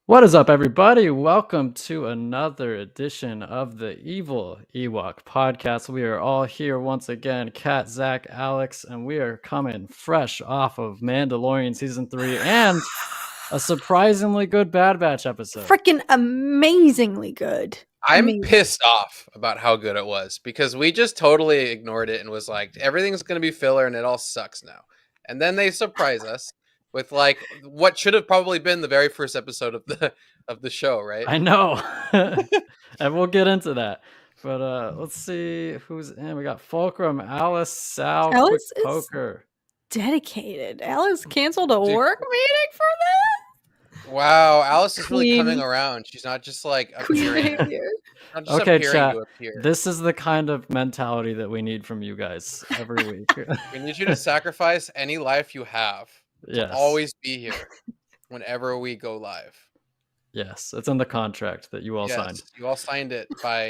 What is up, everybody? Welcome to another edition of the Evil Ewok podcast. We are all here once again, Kat, Zach, Alex, and we are coming fresh off of Mandalorian Season 3 and a surprisingly good Bad Batch episode. Freaking amazingly good. I'm pissed off about how good it was because we just totally ignored it and was like, everything's going to be filler and it all sucks now. And then they surprise us with like what should have probably been the very first episode of the show, right? I know. And we'll get into that. But let's see who's in. We got Fulcrum, Alice, Sal, Alice Quick Poker. Dedicated. Alice canceled a work meeting for this? Wow, Alice is really coming around. She's not just like appearing. Okay, chat. This is the kind of mentality that we need from you guys every week. We need you to sacrifice any life you have to always be here whenever we go live. Yes, it's in the contract that you all signed. You all signed it by.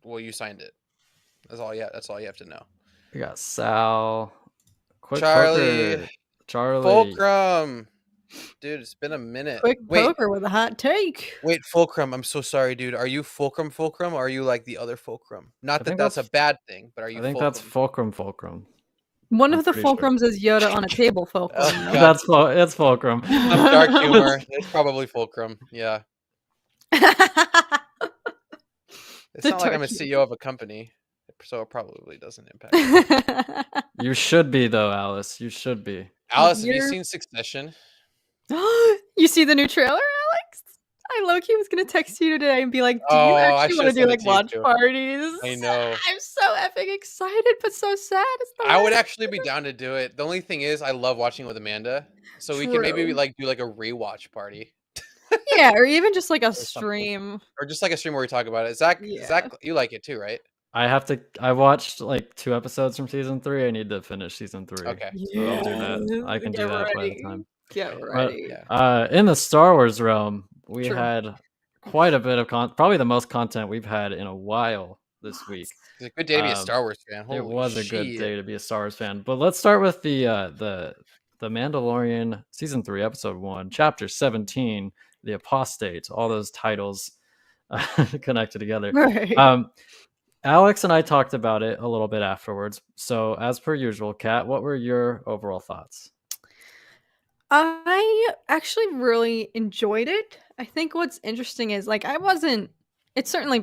Well, you signed it. That's all. Yeah, that's all you have to know. We got Sal, Quick Charlie, Poker, Charlie, Fulcrum. Dude, it's been a minute. Quick Poker with a hot take. Wait, Fulcrum. I'm so sorry, dude. Are you Fulcrum, or are you like the other Fulcrum? Not that that's a bad thing, but are you? I think that's Fulcrum. One of the Fulcrums is Yoda on a table, Fulcrum. It's Fulcrum. Some dark humor. It's probably Fulcrum. Yeah. It's not like I'm a CEO of a company, so it probably doesn't impact. You should be though, Alice. You should be. Alice, have you seen Succession? You see the new trailer, Alex? I low-key was gonna text you today and be like, do you actually want to do like watch parties? I know. I'm so effing excited, but so sad. I would actually be down to do it. The only thing is I love watching with Amanda. So we can maybe like do like a rewatch party. Yeah, or even just like a stream. Or just like a stream where we talk about it. Zach, you like it too, right? I watched like 2 episodes from season 3. I need to finish season 3. Okay. So I'll do that. I can do that by the time. Get ready. In the Star Wars realm, we had quite a bit of probably the most content we've had in a while this week. It's a good day to be a Star Wars fan. It was a good day to be a Star Wars fan. But let's start with the Mandalorian season 3, episode 1, chapter 17, The Apostate. All those titles connected together. Right. Alex and I talked about it a little bit afterwards. So as per usual, Kat, what were your overall thoughts? I actually really enjoyed it. I think what's interesting is like it's certainly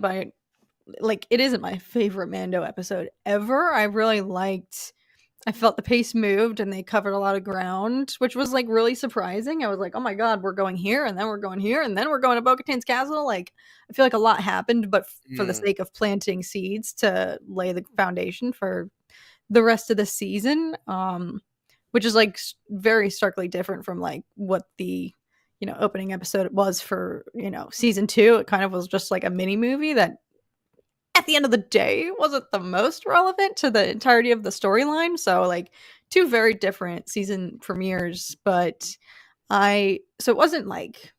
it isn't my favorite Mando episode ever. I felt the pace moved and they covered a lot of ground, which was like really surprising. I was like, oh my God, we're going here and then we're going here and then we're going to Bo-Katan's castle. Like, I feel like a lot happened, but for the sake of planting seeds to lay the foundation for the rest of the season, which is like very starkly different from like what the opening episode was for season 2. It kind of was just like a mini movie that at the end of the day wasn't the most relevant to the entirety of the storyline. So like 2 very different season premieres, but it wasn't like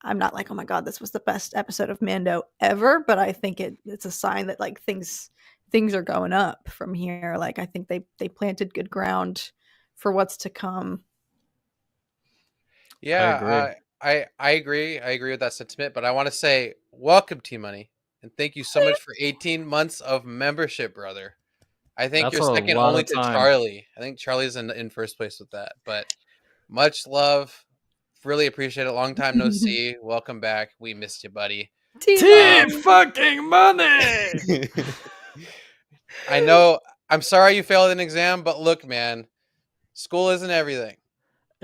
I'm not like, oh my God, this was the best episode of Mando ever, but I think it's a sign that like things are going up from here. Like I think they planted good ground for what's to come. Yeah, I agree. I agree with that sentiment, but I want to say welcome, Tmoney, and thank you so much for 18 months of membership, brother. I think you're second only to Charlie. I think Charlie's in first place with that, but much love. Really appreciate it. Long time no see. Welcome back. We missed you, buddy. Team fucking money. I know. I'm sorry you failed an exam, but look, man, school isn't everything.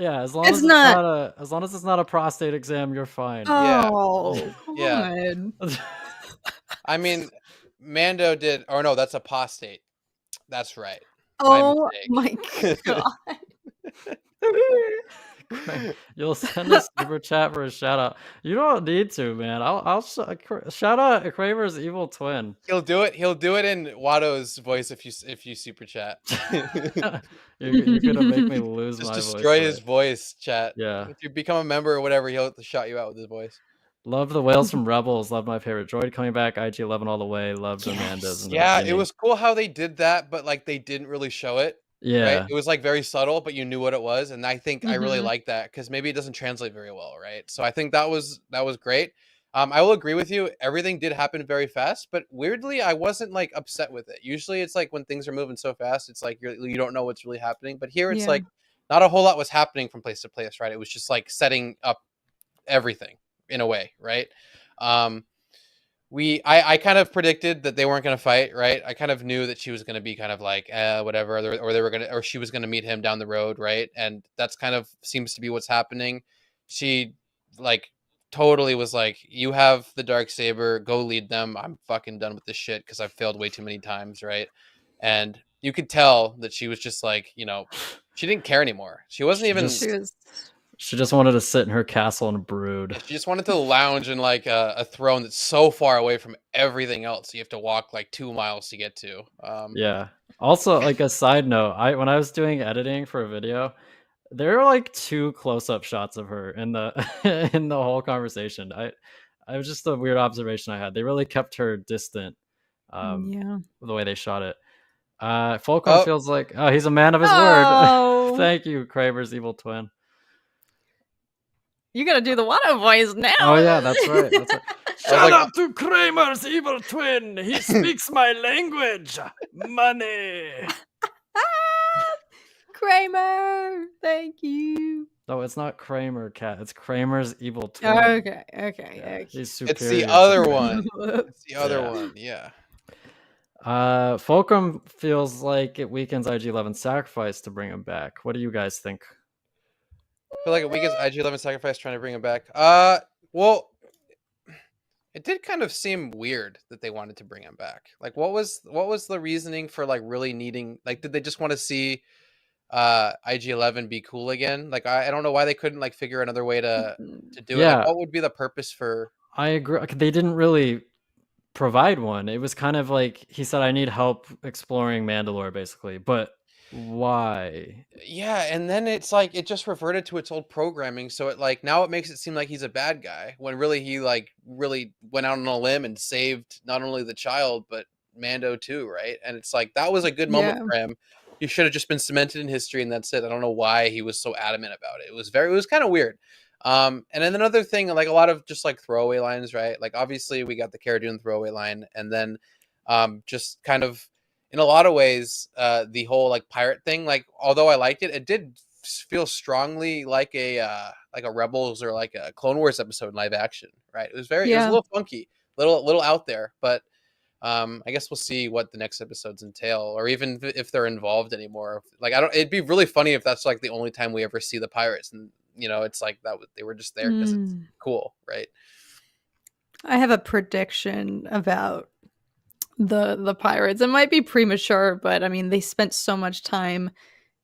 Yeah, as long as it's not a prostate exam, you're fine. Oh, yeah. I mean, Mando did, or no, that's apostate. That's right. Oh my God. You'll send a super chat for a shout out. You don't need to, man. I'll shout out Kramer's evil twin. He'll do it in Watto's voice if you super chat. You're gonna make me lose Just my voice. Just destroy his voice, chat. Yeah. If you become a member or whatever, he'll shout you out with his voice. Love the whales from Rebels. Love my favorite droid coming back. IG11 all the way. Love Amanda's. Yeah, it was cool how they did that, but like they didn't really show it. Yeah. Right? It was like very subtle, but you knew what it was, and I think I really like that because maybe it doesn't translate very well, right? So I think that was great. I will agree with you. Everything did happen very fast, but weirdly, I wasn't like upset with it. Usually, it's like when things are moving so fast, it's like you don't know what's really happening. But here, it's Yeah. like not a whole lot was happening from place to place, right? It was just like setting up everything in a way, right? Um, I kind of predicted that they weren't going to fight, right? I kind of knew that she was going to be kind of like whatever, or they were going to, or she was going to meet him down the road, right? And that's kind of seems to be what's happening. She like totally was like, you have the dark saber, go lead them. I'm fucking done with this shit because I've failed way too many times, right? And you could tell that she was just like, she didn't care anymore. She wasn't even. She just wanted to sit in her castle and brood. Yeah, she just wanted to lounge in like a throne that's so far away from everything else. You have to walk like 2 miles to get to. Yeah. Also, like a side note, when I was doing editing for a video, there are like 2 close-up shots of her in the in the whole conversation. I was just a weird observation I had. They really kept her distant, Yeah. the way they shot it. Fulcrum Oh, feels like he's a man of his Oh. word. Thank you, Kramer's evil twin. You gotta do the Watto voice now. Oh yeah, that's right. That's right. Shout out to Kramer's evil twin. He speaks my language. Money. Kramer, thank you. No, it's not Kramer, Cat. It's Kramer's evil twin. Okay. Yeah, he's superior. It's the other one. It's the other one. Yeah. Fulcrum feels like it weakens IG-11's sacrifice to bring him back. What do you guys think? I feel like it weakens IG-11 sacrifice trying to bring him back. Well, it did kind of seem weird that they wanted to bring him back. Like, what was the reasoning for like really needing? Like, did they just want to see IG-11 be cool again? Like, I don't know why they couldn't like figure another way to do it. Like, what would be the purpose for? I agree. They didn't really provide one. It was kind of like he said, I need help exploring Mandalore, basically. But why? Yeah, and then it's like it just reverted to its old programming. So it like now it makes it seem like he's a bad guy when really he like really went out on a limb and saved not only the child but Mando too, right? And it's like that was a good moment for him. He should have just been cemented in history, and that's it. I don't know why he was so adamant about it. It was kind of weird. And then another thing, like a lot of just like throwaway lines, right? Like obviously we got the Cara Dune throwaway line, and then just kind of in a lot of ways, the whole like pirate thing, like although I liked it, it did feel strongly like a Rebels or like a Clone Wars episode in live action, right? It was it was a little funky, little out there, but I guess we'll see what the next episodes entail, or even if they're involved anymore. Like it'd be really funny if that's like the only time we ever see the pirates, and it's like that they were just there because it's cool, right? I have a prediction about the pirates. It might be premature, but I mean, they spent so much time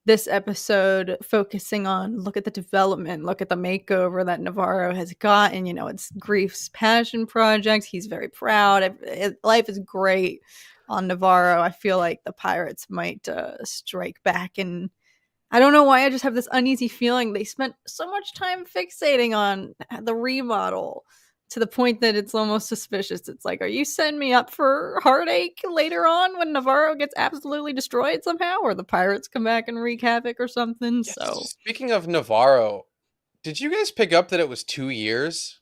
this episode focusing on look at the development, look at the makeover that Navarro has gotten. It's Grief's passion project. He's very proud. Life is great on Navarro. I feel like the pirates might strike back, and I don't know why I just have this uneasy feeling they spent so much time fixating on the remodel to the point that it's almost suspicious. It's like, are you setting me up for heartache later on when Navarro gets absolutely destroyed somehow, or the pirates come back and wreak havoc or something? Yes. So, speaking of Navarro, did you guys pick up that it was 2 years?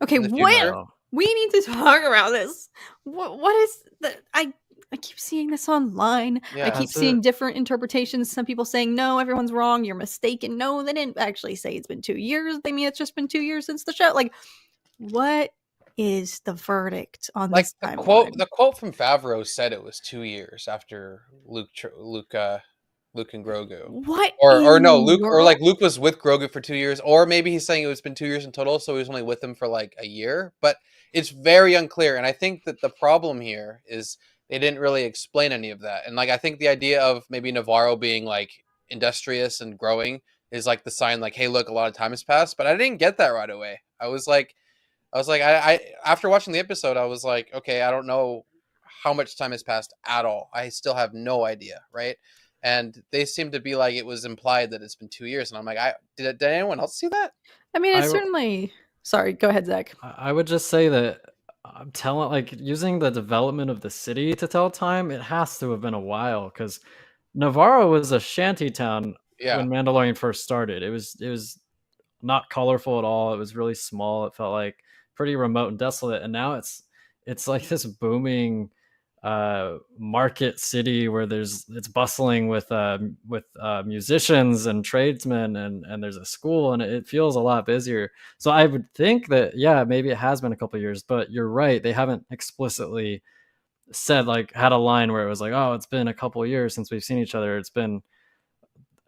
Okay, we need to talk about this. What is the I keep seeing this online. Yeah, I keep seeing different interpretations. Some people saying, no, everyone's wrong. You're mistaken. No, they didn't actually say it's been 2 years. They mean it's just been 2 years since the show. Like, what is the verdict on this timeline? The quote from Favreau said it was 2 years after Luke and Grogu. What? Or no, Luke was with Grogu for 2 years, or maybe he's saying it's been 2 years in total, so he was only with him for like a year. But it's very unclear, and I think that the problem here is they didn't really explain any of that. And like I think the idea of maybe Navarro being like industrious and growing is like the sign, like, hey, look, a lot of time has passed. But I didn't get that right away. I was like, I after watching the episode, I was like, okay, I don't know how much time has passed at all. I still have no idea, right? And they seem to be like it was implied that it's been 2 years, and I'm like, did anyone else see that? I mean, it's certainly. Sorry, go ahead, Zach. I would just say that I'm telling, like, using the development of the city to tell time, it has to have been a while, because Navarro was a shanty town Yeah. when Mandalorian first started. It was not colorful at all. It was really small. It felt like pretty remote and desolate. And now it's like this booming market city where it's bustling with musicians and tradesmen, and there's a school, and it feels a lot busier. So I would think that, yeah, maybe it has been a couple of years, but you're right, they haven't explicitly said, like, had a line where it was like, oh, it's been a couple of years since we've seen each other, it's been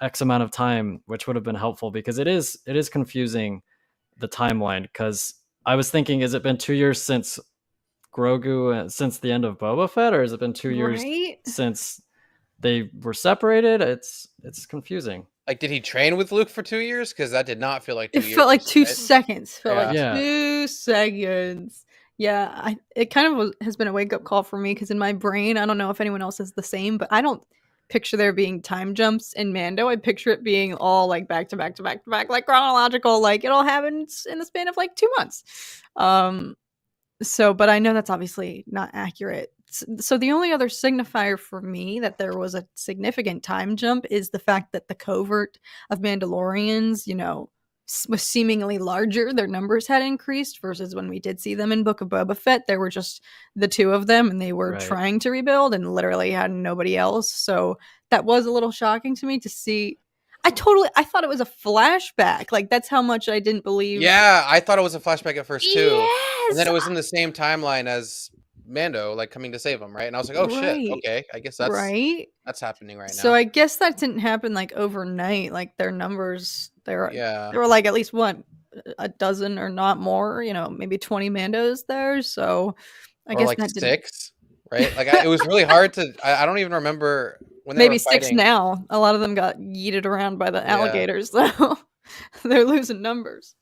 X amount of time, which would have been helpful, because it is confusing, the timeline. Because I was thinking, has it been 2 years since Grogu, since the end of Boba Fett, or has it been 2 years since they were separated? It's confusing. Like, did he train with Luke for 2 years? Because that did not feel like 2 years. It felt like 2 seconds. Felt like Yeah. 2 seconds. Yeah, it kind of has been a wake-up call for me, because in my brain, I don't know if anyone else is the same, but I don't picture there being time jumps in Mando. I picture it being all like back to back to back to back, like chronological, like it all happens in the span of like 2 months. So, but I know that's obviously not accurate. So the only other signifier for me that there was a significant time jump is the fact that the covert of Mandalorians, was seemingly larger. Their numbers had increased versus when we did see them in Book of Boba Fett. There were just the 2 of them, and they were trying to rebuild and literally had nobody else. So that was a little shocking to me to see. I thought it was a flashback. Like, that's how much I didn't believe. Yeah, I thought it was a flashback at first too. Yes! And then it was in the same timeline as Mando, like, coming to save him, right? And I was like, oh shit, okay, I guess that's happening right now. So I guess that didn't happen like overnight. Like, their numbers, there were like at least a dozen or not more, maybe 20 Mandos there. So I guess like that 6, right? Like, it was really hard to. I don't even remember when they maybe were 6 now. A lot of them got yeeted around by the alligators, so they're losing numbers.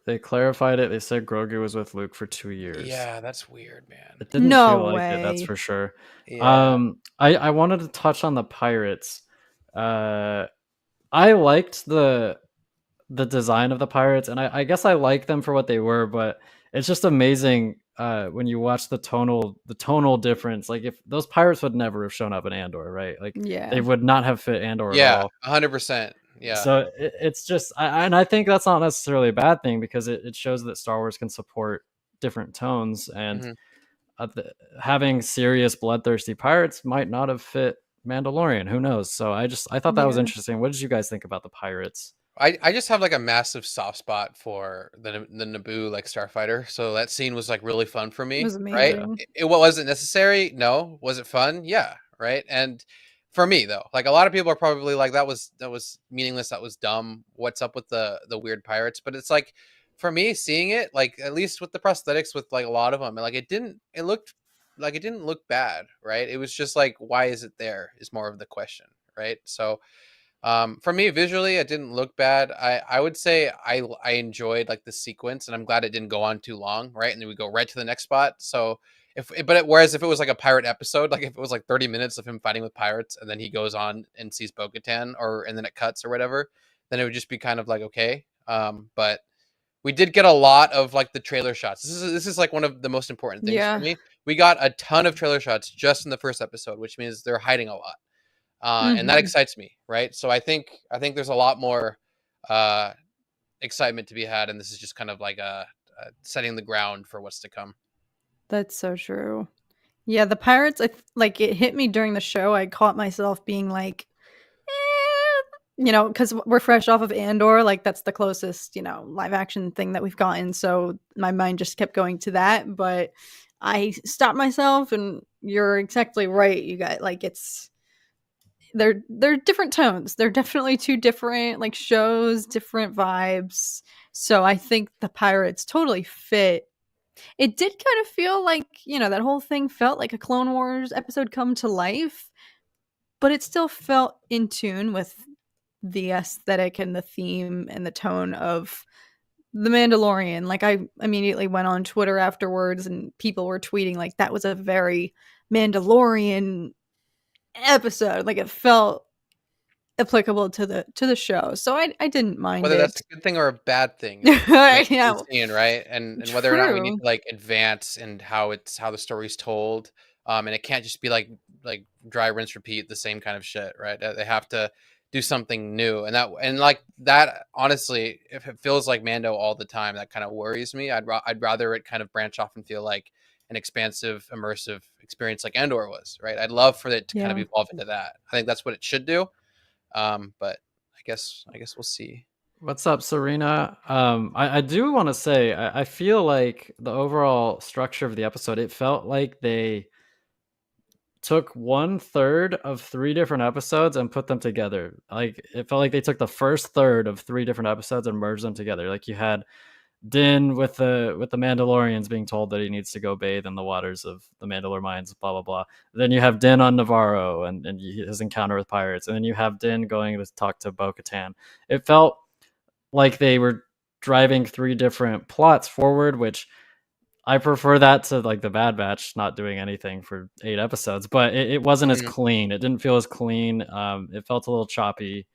They clarified it. They said Grogu was with Luke for 2 years. Yeah, that's weird, man. It didn't feel like it, that's for sure. Yeah. I wanted to touch on the pirates. I liked the design of the pirates, and I guess I like them for what they were, but it's just amazing when you watch the tonal difference. Like, if those pirates would never have shown up in Andor, right? Like, they would not have fit Andor at all. 100%. Yeah. So it's just, and I think that's not necessarily a bad thing, because it shows that Star Wars can support different tones, and having serious bloodthirsty pirates might not have fit Mandalorian. Who knows? So I thought that was interesting. What did you guys think about the pirates? I just have like a massive soft spot for the Naboo, like, starfighter. So that scene was like really fun for me. It was amazing. Right? It wasn't necessary. No. Was it fun? Yeah. Right. And for me though, like, a lot of people are probably like, that was meaningless. That was dumb. What's up with the weird pirates? But it's like, for me, seeing it, like, at least with the prosthetics, with like a lot of them, and like, it didn't look bad. Right. It was just like, why is it there is more of the question. Right. So for me, visually, it didn't look bad. I would say I enjoyed like the sequence, and I'm glad it didn't go on too long, right? And then we go right to the next spot. So whereas if it was like a pirate episode, like if it was like 30 minutes of him fighting with pirates, and then he goes on and sees Bo-Katan, and then it cuts or whatever, then it would just be kind of like, okay. But we did get a lot of like the trailer shots. This is like one of the most important things for me. We got a ton of trailer shots just in the first episode, which means they're hiding a lot. And that excites me, right? So I think there's a lot more excitement to be had, and this is just kind of like setting the ground for what's to come. That's so true. Yeah, the pirates, like, it hit me during the show. I caught myself being like, because we're fresh off of Andor, like, that's the closest, live action thing that we've gotten. So my mind just kept going to that, but I stopped myself, and you're exactly right. You got, like, they're different tones. They're definitely 2 different, like, shows, different vibes. So I think the pirates totally fit. It did kind of feel like, that whole thing felt like a Clone Wars episode come to life, but it still felt in tune with the aesthetic and the theme and the tone of The Mandalorian. Like, I immediately went on Twitter afterwards, and people were tweeting like that was a very Mandalorian episode. Like, it felt applicable to the show, so I didn't mind whether it. That's a good thing or a bad thing. Like, yeah, scene, right? And whether or not we need to like advance and how the story's told, and it can't just be like like dry rinse repeat the same kind of shit, right? They have to do something new, and like that. Honestly, if it feels like Mando all the time, that kind of worries me. I'd rather it kind of branch off and feel like an expansive, immersive experience like Andor was, right? I'd love for it to kind of evolve into that. I think that's what it should do. But I guess we'll see. What's up, Serena? I do want to say I feel like the overall structure of the episode, it felt like they took 1/3 of 3 different episodes and put them together. Like it felt like they took the first third of 3 different episodes and merged them together. Like you had Din with the Mandalorians being told that he needs to go bathe in the waters of the Mandalore mines, blah blah blah. Then you have Din on Navarro and his encounter with pirates, and then you have Din going to talk to Bo-Katan. It felt like they were driving 3 different plots forward, which I prefer that to like the Bad Batch not doing anything for 8 episodes, but it wasn't as clean. It didn't feel as clean. It felt a little choppy.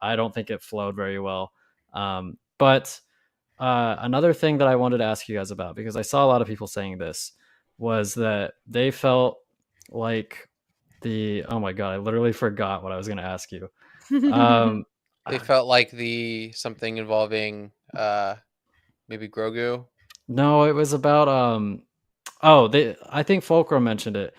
I don't think it flowed very well. But another thing that I wanted to ask you guys about, because I saw a lot of people saying this, was that they felt like oh my God, I literally forgot what I was going to ask you. They felt like something involving maybe Grogu. No, it was about I think Fulcrum mentioned it.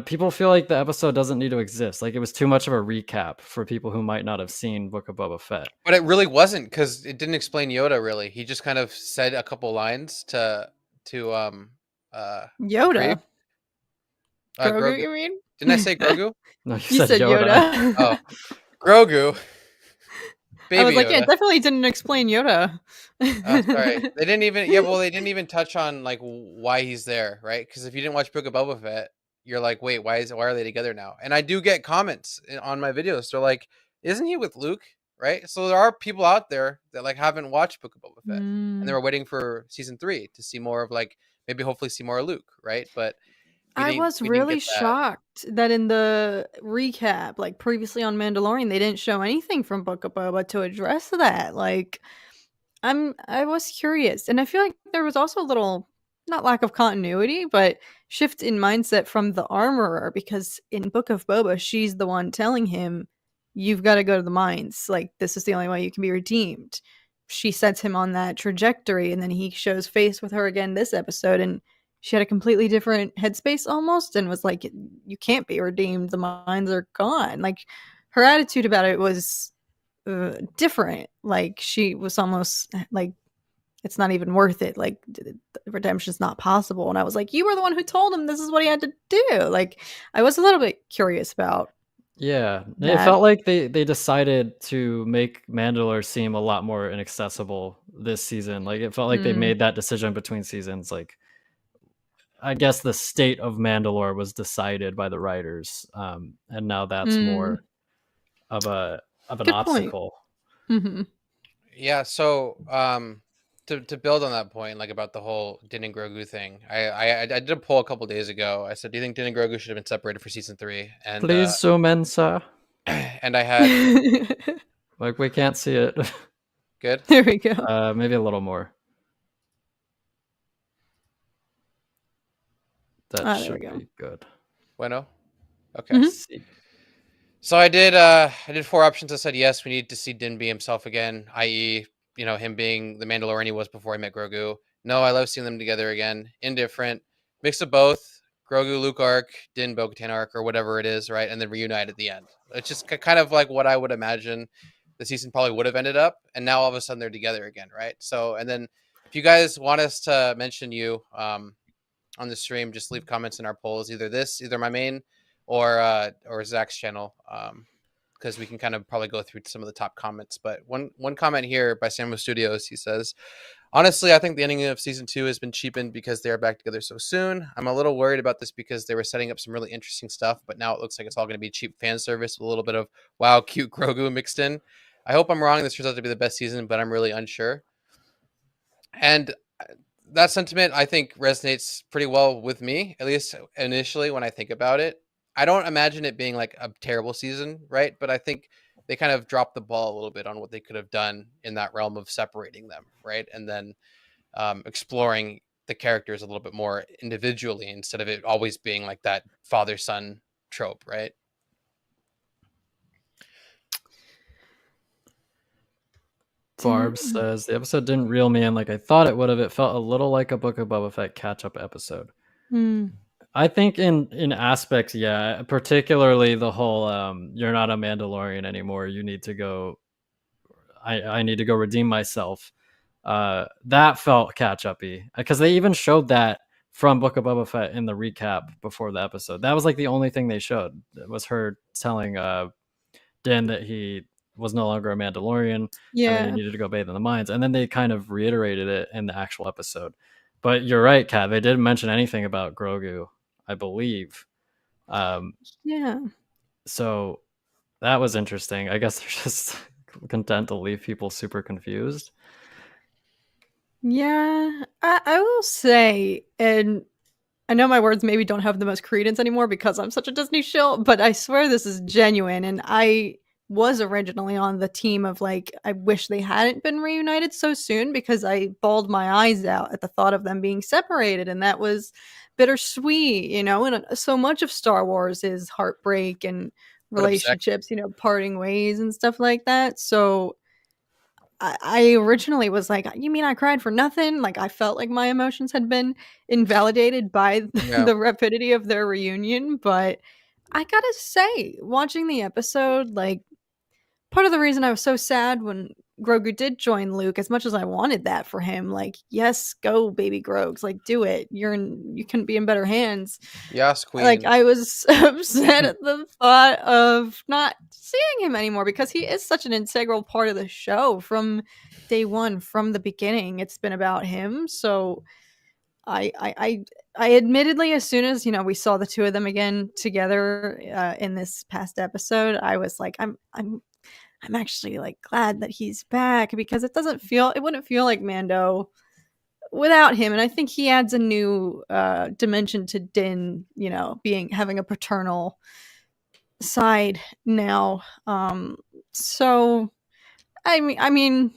People feel like the episode doesn't need to exist. Like it was too much of a recap for people who might not have seen Book of Boba Fett. But it really wasn't, because it didn't explain Yoda really. He just kind of said a couple lines to Yoda. Grogu, you mean? Didn't I say Grogu? No, you said Yoda. Oh, Grogu. Baby I was like, Yoda. Yeah, it definitely didn't explain Yoda. Sorry, they didn't even. Yeah, well, they didn't even touch on like why he's there, right? Because if you didn't watch Book of Boba Fett, you're like, wait, why are they together now? And I do get comments on my videos. They're like, isn't he with Luke? Right? So there are people out there that like haven't watched Book of Boba Fett, and they were waiting for season 3 to see more of like maybe hopefully see more of Luke, right? But I was really shocked that in the recap, like previously on Mandalorian, they didn't show anything from Book of Boba to address that. Like, I was curious, and I feel like there was also a little, not lack of continuity, but shift in mindset from the armorer, because in Book of Boba, she's the one telling him, "You've got to go to the mines. Like, this is the only way you can be redeemed." She sets him on that trajectory, and then he shows face with her again this episode, and she had a completely different headspace almost, and was like, you can't be redeemed. The mines are gone. Like, her attitude about it was different. Like, she was almost like, it's not even worth it. Like, redemption's not possible. And I was like, you were the one who told him this is what he had to do. Like, I was a little bit curious about. Yeah, it felt like they decided to make Mandalore seem a lot more inaccessible this season. Like, it felt like they made that decision between seasons. Like, I guess the state of Mandalore was decided by the writers, and now that's more of an Good obstacle. Mm-hmm. Yeah. So, to build on that point, like about the whole Din and Grogu thing, I did a poll a couple days ago. I said, "Do you think Din and Grogu should have been separated for season 3?" And please zoom in, sir. And I had like we can't see it. Good. There we go. Maybe a little more. That should be good. Bueno. Okay. Mm-hmm. So I did 4 options. I said yes, we need to see Din be himself again, i.e., him being the Mandalorian he was before he met Grogu. No, I love seeing them together again. Indifferent. Mix of both. Grogu Luke arc, Din Bo-Katan arc, or whatever it is, right? And then reunite at the end. It's just kind of like what I would imagine the season probably would have ended up. And now all of a sudden they're together again, right? So, and then if you guys want us to mention you on the stream, just leave comments in our polls, either my main or Zach's channel, because we can kind of probably go through some of the top comments. But one comment here by Samuel Studios, he says, honestly, I think the ending of season 2 has been cheapened because they are back together so soon. I'm a little worried about this because they were setting up some really interesting stuff, but now it looks like it's all going to be cheap fan service with a little bit of wow, cute Grogu mixed in. I hope I'm wrong. This turns out to be the best season, but I'm really unsure. And that sentiment, I think, resonates pretty well with me, at least initially when I think about it. I don't imagine it being like a terrible season, right? But I think they kind of dropped the ball a little bit on what they could have done in that realm of separating them, right? And then exploring the characters a little bit more individually instead of it always being like that father-son trope, right? Barb says the episode didn't reel me in like I thought it would have. It felt a little like a Book of Boba Fett catch-up episode. I think in aspects, yeah, particularly the whole you're not a Mandalorian anymore. You need to go. I need to go redeem myself. That felt catch-uppy because they even showed that from Book of Boba Fett in the recap before the episode. That was like the only thing they showed. It was her telling Din that he was no longer a Mandalorian, and then he needed to go bathe in the mines, and then they kind of reiterated it in the actual episode. But you're right, Kat. They didn't mention anything about Grogu, I believe. So that was interesting. I guess they're just content to leave people super confused. Yeah, I will say, and I know my words maybe don't have the most credence anymore because I'm such a Disney shill, but I swear this is genuine. And I was originally on the team of like, I wish they hadn't been reunited so soon because I bawled my eyes out at the thought of them being separated. And that was bittersweet, you know, and so much of Star Wars is heartbreak and relationships, you know, parting ways and stuff like that. So I originally was like, you mean I cried for nothing? Like, I felt like my emotions had been invalidated by the rapidity of their reunion. But I gotta say, watching the episode, like, part of the reason I was so sad when Grogu did join Luke, as much as I wanted that for him, like, yes, go, baby Grogs, like, do it. You couldn't be in better hands. Yes, queen. Like, I was upset at the thought of not seeing him anymore because he is such an integral part of the show from day one, from the beginning. It's been about him. So I admittedly, as soon as, you know, we saw the two of them again together in this past episode, I was like, I'm actually like glad that he's back because it wouldn't feel like Mando without him. And I think he adds a new dimension to Din, you know, having a paternal side now. So I mean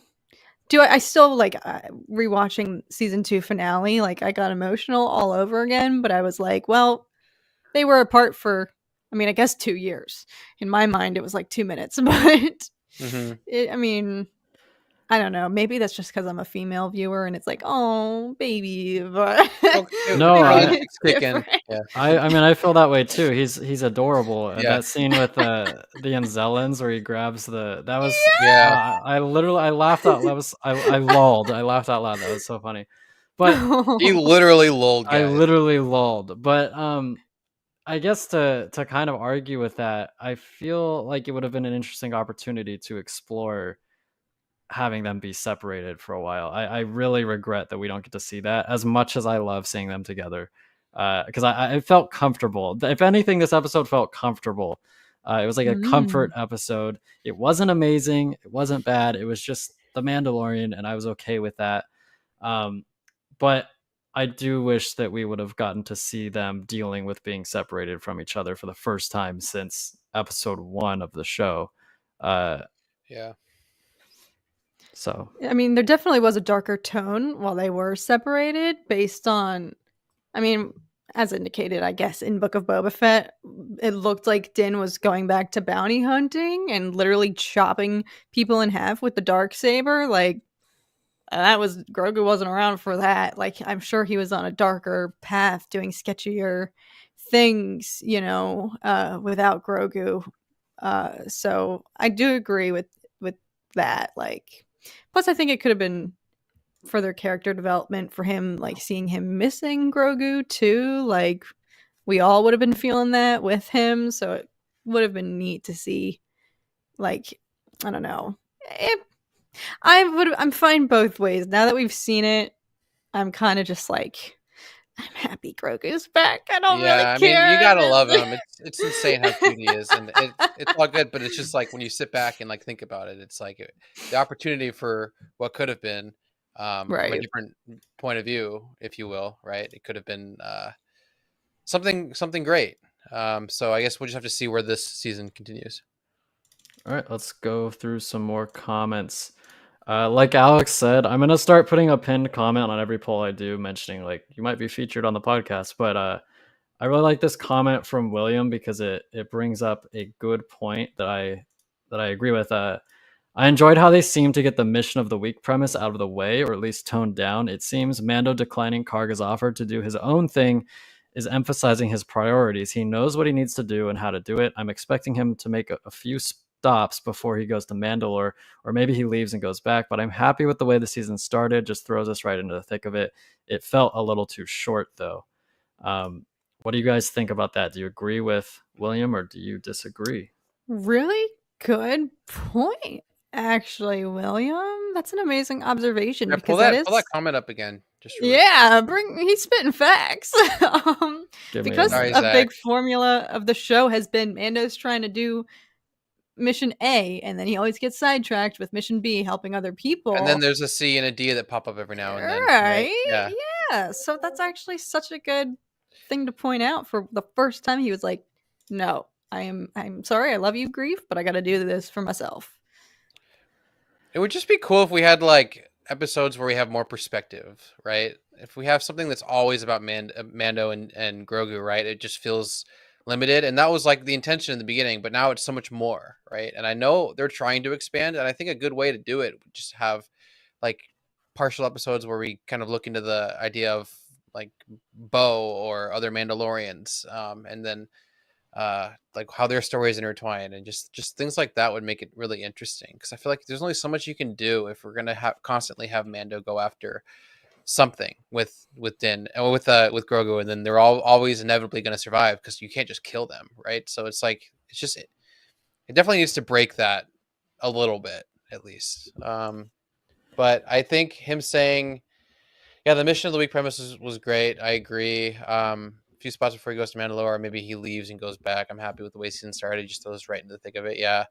I still like rewatching season 2 finale, like I got emotional all over again, but I was like, well, they were apart for, I mean, I guess 2 years. In my mind it was like 2 minutes, but I mean, I don't know. Maybe that's just because I'm a female viewer and it's like, oh, baby. But no, I mean, I feel that way too. He's adorable. And that scene with the Anzellans where he grabs that was I laughed out. I lulled. I laughed out loud. That was so funny. But he literally lulled. Guys. I literally lulled. But I guess to kind of argue with that, I feel like it would have been an interesting opportunity to explore having them be separated for a while. I really regret that we don't get to see that, as much as I love seeing them together, because I felt comfortable. If anything, this episode felt comfortable. It was like a comfort episode. It wasn't amazing, it wasn't bad, it was just the Mandalorian, and I was okay with that. But I do wish that we would have gotten to see them dealing with being separated from each other for the first time since episode 1 of the show. So, I mean, there definitely was a darker tone while they were separated based on, I mean, as indicated, I guess, in Book of Boba Fett, it looked like Din was going back to bounty hunting and literally chopping people in half with the Darksaber. Like, Grogu wasn't around for that. Like, I'm sure he was on a darker path doing sketchier things, you know, without Grogu. So I do agree with that. Like, plus, I think it could have been further character development for him, like seeing him missing Grogu too. Like, we all would have been feeling that with him, so it would have been neat to see. Like, I don't know. I'm fine both ways. Now that we've seen it, I'm kind of just like, I'm happy Grogu's back. I don't really care. I mean, you gotta love him. It's insane how cute he is, and it's all good. But it's just like when you sit back and like think about it, it's like the opportunity for what could have been from a different point of view, if you will. Right? It could have been something great. So I guess we'll just have to see where this season continues. All right, let's go through some more comments. Like Alex said, I'm going to start putting a pinned comment on every poll I do mentioning like you might be featured on the podcast. But I really like this comment from William because it brings up a good point that I agree with. I enjoyed how they seemed to get the mission of the week premise out of the way, or at least toned down. It seems Mando declining Karga's offer to do his own thing is emphasizing his priorities. He knows what he needs to do and how to do it. I'm expecting him to make a few stops before he goes to Mandalore, or maybe he leaves and goes back. But I'm happy with the way the season started. Just throws us right into the thick of it. It felt a little too short, though. What do you guys think about that? Do you agree with William or do you disagree? Really good point, actually, William. That's an amazing observation. Yeah, because pull that comment up again. Just really he's spitting facts. Because a big formula of the show has been Mando's trying to do mission A, and then he always gets sidetracked with mission B, helping other people. And then there's a C and a D that pop up every now and then. Right? Yeah. So that's actually such a good thing to point out. For the first time, he was like, "No, I'm sorry. I love you, Grief, but I got to do this for myself." It would just be cool if we had like episodes where we have more perspective, right? If we have something that's always about Mando and Grogu, right? It just feels limited, and that was like the intention in the beginning, but now it's so much more, right? And I know they're trying to expand, and I think a good way to do it would just have like partial episodes where we kind of look into the idea of like Bo or other Mandalorians, and then like how their stories intertwine, and just things like that would make it really interesting, because I feel like there's only so much you can do if we're gonna constantly have Mando go after something with Din and with Grogu, and then they're always inevitably going to survive because you can't just kill them, right? So it's like it definitely needs to break that a little bit at least. But I think him saying, yeah, the mission of the week premise was great. I agree. A few spots before he goes to Mandalore, or maybe he leaves and goes back. I'm happy with the way season started. Just throws right into the thick of it. Yeah.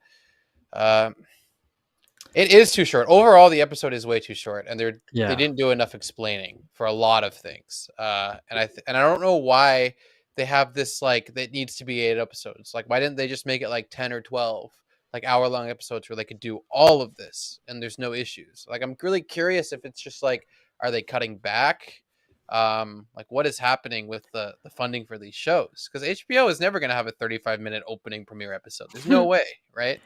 It is too short. Overall, the episode is way too short, and they didn't do enough explaining for a lot of things. And I don't know why they have this like that needs to be 8 episodes. Like, why didn't they just make it like 10 or 12 like hour-long episodes where they could do all of this and there's no issues? Like, I'm really curious if it's just like, are they cutting back? Like, what is happening with the funding for these shows? Because HBO is never going to have a 35-minute opening premiere episode. There's no way, right?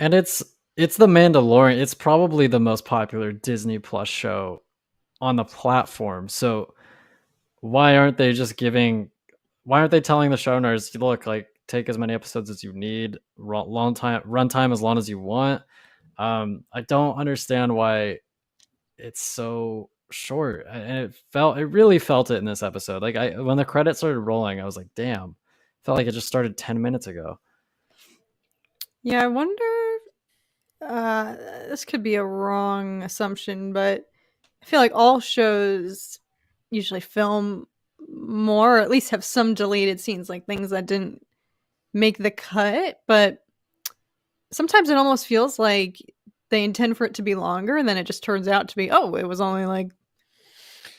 And it's The Mandalorian. It's probably the most popular Disney Plus show on the platform. So why aren't they telling the showrunners, look, like, take as many episodes as you need, runtime as long as you want? I don't understand why it's so short. And it really felt it in this episode. Like, when the credits started rolling, I was like, damn, felt like it just started 10 minutes ago. Yeah, I wonder, this could be a wrong assumption, but I feel like all shows usually film more, or at least have some deleted scenes, like things that didn't make the cut. But sometimes it almost feels like they intend for it to be longer, and then it just turns out to be, oh, it was only like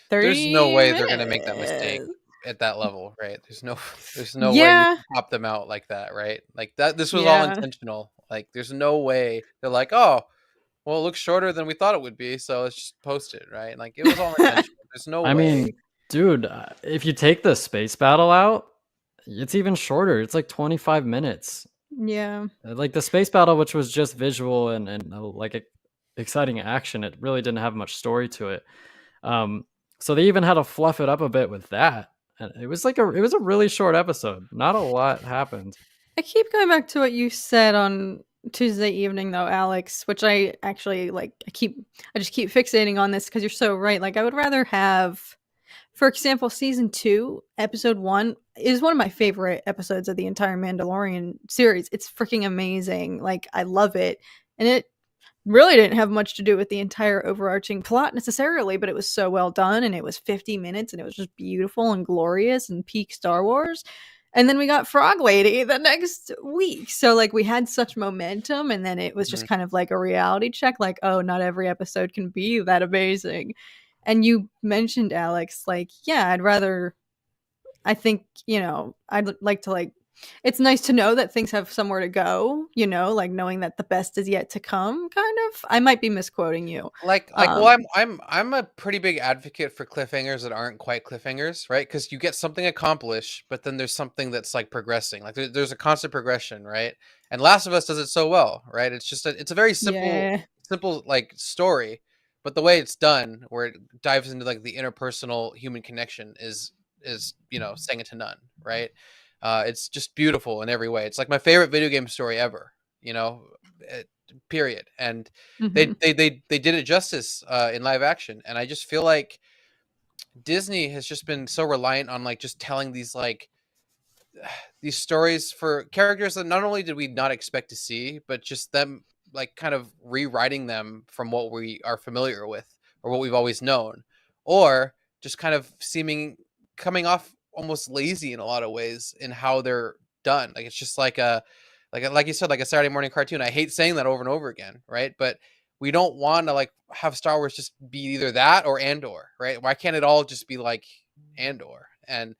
30 There's no way minutes. They're going to make that mistake at that level, right? There's no way you can pop them out like that, right? Like that. This was all intentional. Like, there's no way they're like, oh, well, it looks shorter than we thought it would be, so let's just post it, right? Like, it was all intentional. There's no way. I mean, dude, if you take the space battle out, it's even shorter. It's like 25 minutes. Yeah. Like the space battle, which was just visual and like exciting action, it really didn't have much story to it. So they even had to fluff it up a bit with that. And it was a really short episode. Not a lot happened. I keep going back to what you said on Tuesday evening, though, Alex, which I actually like. I just keep fixating on this because you're so right. Like, I would rather have, for example, season 2, episode 1 is one of my favorite episodes of the entire Mandalorian series. It's freaking amazing. Like, I love it. And it really didn't have much to do with the entire overarching plot necessarily, but it was so well done, and it was 50 minutes, and it was just beautiful and glorious and peak Star Wars. And then we got Frog Lady the next week. So, like, we had such momentum, and then it was just kind of like a reality check. Like, oh, not every episode can be that amazing. And you mentioned, Alex, like, yeah, I think, I'd like to, like, it's nice to know that things have somewhere to go, you know, like knowing that the best is yet to come, kind of. I might be misquoting you. Well, I'm a pretty big advocate for cliffhangers that aren't quite cliffhangers, right? Because you get something accomplished, but then there's something that's like progressing. Like there's a constant progression, right? And Last of Us does it so well, right? It's a very simple like story, but the way it's done, where it dives into like the interpersonal human connection, is second to none, right? It's just beautiful in every way. It's like my favorite video game story ever, period. And they did it justice in live action, and I just feel like Disney has just been so reliant on like just telling these like these stories for characters that not only did we not expect to see, but just them like kind of rewriting them from what we are familiar with or what we've always known, or just kind of coming off almost lazy in a lot of ways in how they're done. Like it's just like like you said, like a Saturday morning cartoon. I hate saying that over and over again, right? But we don't want to like have Star Wars just be either that or Andor, right? Why can't it all just be like Andor? And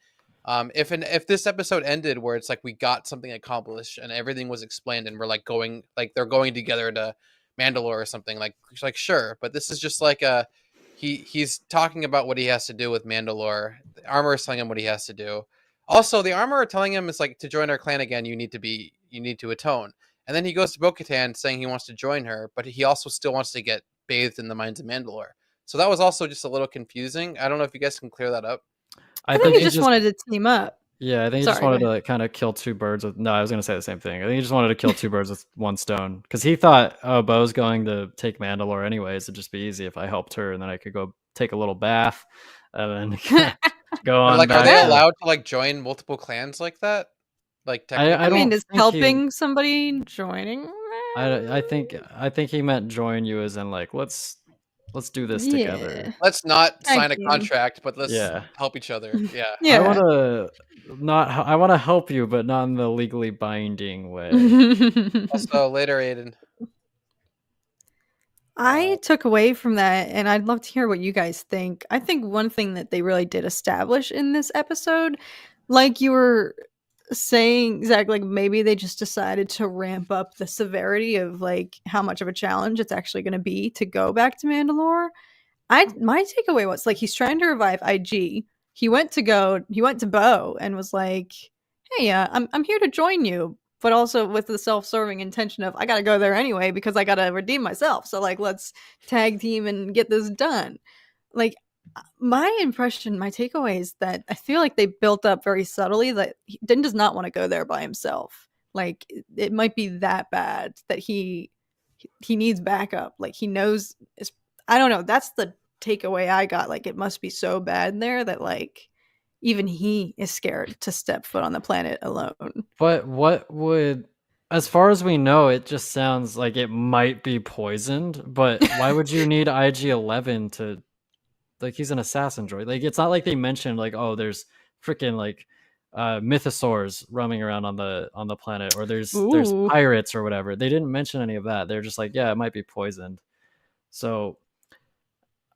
if this episode ended where it's like we got something accomplished and everything was explained and we're like they're going together to Mandalore or something, like sure, but this is just like he's talking about what he has to do with Mandalore. The armor is telling him what he has to do. Also, the armor are telling him it's like, to join our clan again, you need to atone. And then he goes to Bo-Katan saying he wants to join her, but he also still wants to get bathed in the mines of Mandalore. So that was also just a little confusing. I don't know if you guys can clear that up. I think he just wanted to team up. Yeah, I think he just wanted to kind of kill two birds with... No, I was going to say the same thing. I think he just wanted to kill two birds with one stone. Because he thought, oh, Bo's going to take Mandalore anyways. It'd just be easy if I helped her, and then I could go take a little bath, and then go on. Like, are they allowed to like join multiple clans like that? Like, I mean, is helping somebody joining? I think he meant join you as in like, let's do this together. Let's not sign a contract, but let's help each other. Yeah. I want to help you, but not in the legally binding way. Also, later, Aden. I took away from that, and I'd love to hear what you guys think. I think one thing that they really did establish in this episode, like you were saying, Zach, like maybe they just decided to ramp up the severity of like how much of a challenge it's actually going to be to go back to Mandalore. My takeaway was like he's trying to revive IG. He went to Bo and was like, "Hey, I'm here to join you," but also with the self-serving intention of I got to go there anyway because I got to redeem myself. So like let's tag team and get this done. Like my impression, my takeaway is that I feel like they built up very subtly that Din does not want to go there by himself. Like it might be that bad that he needs backup. Like he knows, I don't know. That's the takeaway I got. Like it must be so bad there that like even he is scared to step foot on the planet alone. But as far as we know, it just sounds like it might be poisoned. But why would you need IG-11 to... Like he's an assassin droid. Like it's not like they mentioned like, oh, there's freaking like mythosaurs roaming around on the planet, or there's pirates or whatever. They didn't mention any of that. They're just like, yeah, it might be poisoned. So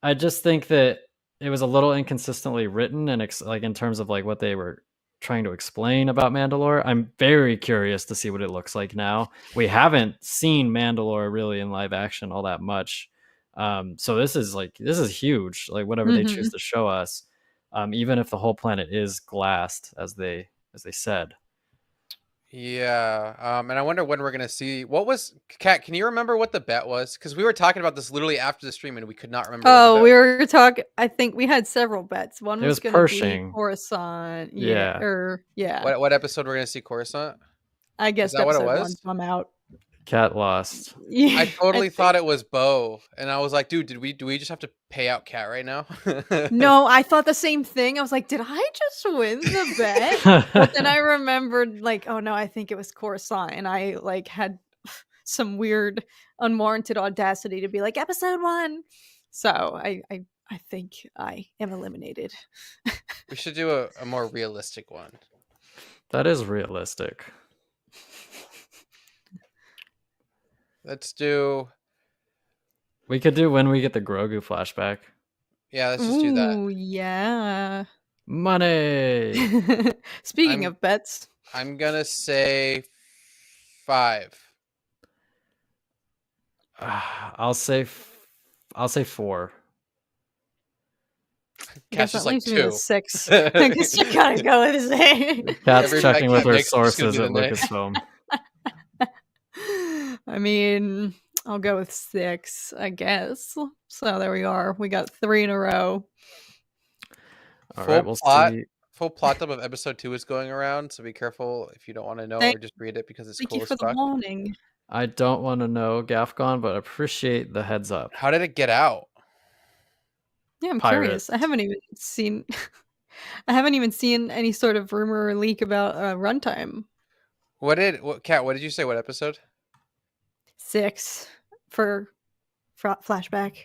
I just think that it was a little inconsistently written, and like in terms of like what they were trying to explain about Mandalore. I'm very curious to see what it looks like now. We haven't seen Mandalore really in live action all that much. So this is huge, like whatever they choose to show us, even if the whole planet is glassed as they said. Yeah. And I wonder when we're gonna see what was... Kat, can you remember what the bet was? Because we were talking about this literally after the stream and we could not remember. Oh, we were talking, I think we had several bets. One was gonna Pershing. be Coruscant. Yeah. What episode we're gonna see Coruscant? I guess that what it was? I'm out. Cat lost. Yeah, I totally thought it was Bo, and I was like, dude, do we just have to pay out Cat right now? No, I thought the same thing. I was like, did I just win the bet? But then I remembered like, oh no, I think it was Coruscant, and I like had some weird unwarranted audacity to be like episode 1. So I think I am eliminated. We should do a more realistic one. That is realistic. Let's do... We could do when we get the Grogu flashback. Yeah, let's just do that. Ooh, yeah. Money! Speaking of bets. I'm gonna say 5. I'll say 4. Cat's That just like leaves me with 2. 6. I guess you gotta go with 6. Cat's Every checking with cat her makes just sources leave it at in there. Lucasfilm. I mean, I'll go with 6, I guess. So there we are. We got 3 in a row. All right, we'll see. Full plot up of episode 2 is going around, so be careful if you don't want to know or just read it because it's Thank cool you as for the fuck. warning. I don't want to know Gafcon, but appreciate the heads up. How did it get out? Yeah, I'm curious. I haven't even seen any sort of rumor or leak about runtime. Kat, what did you say? What episode? 6 for flashback.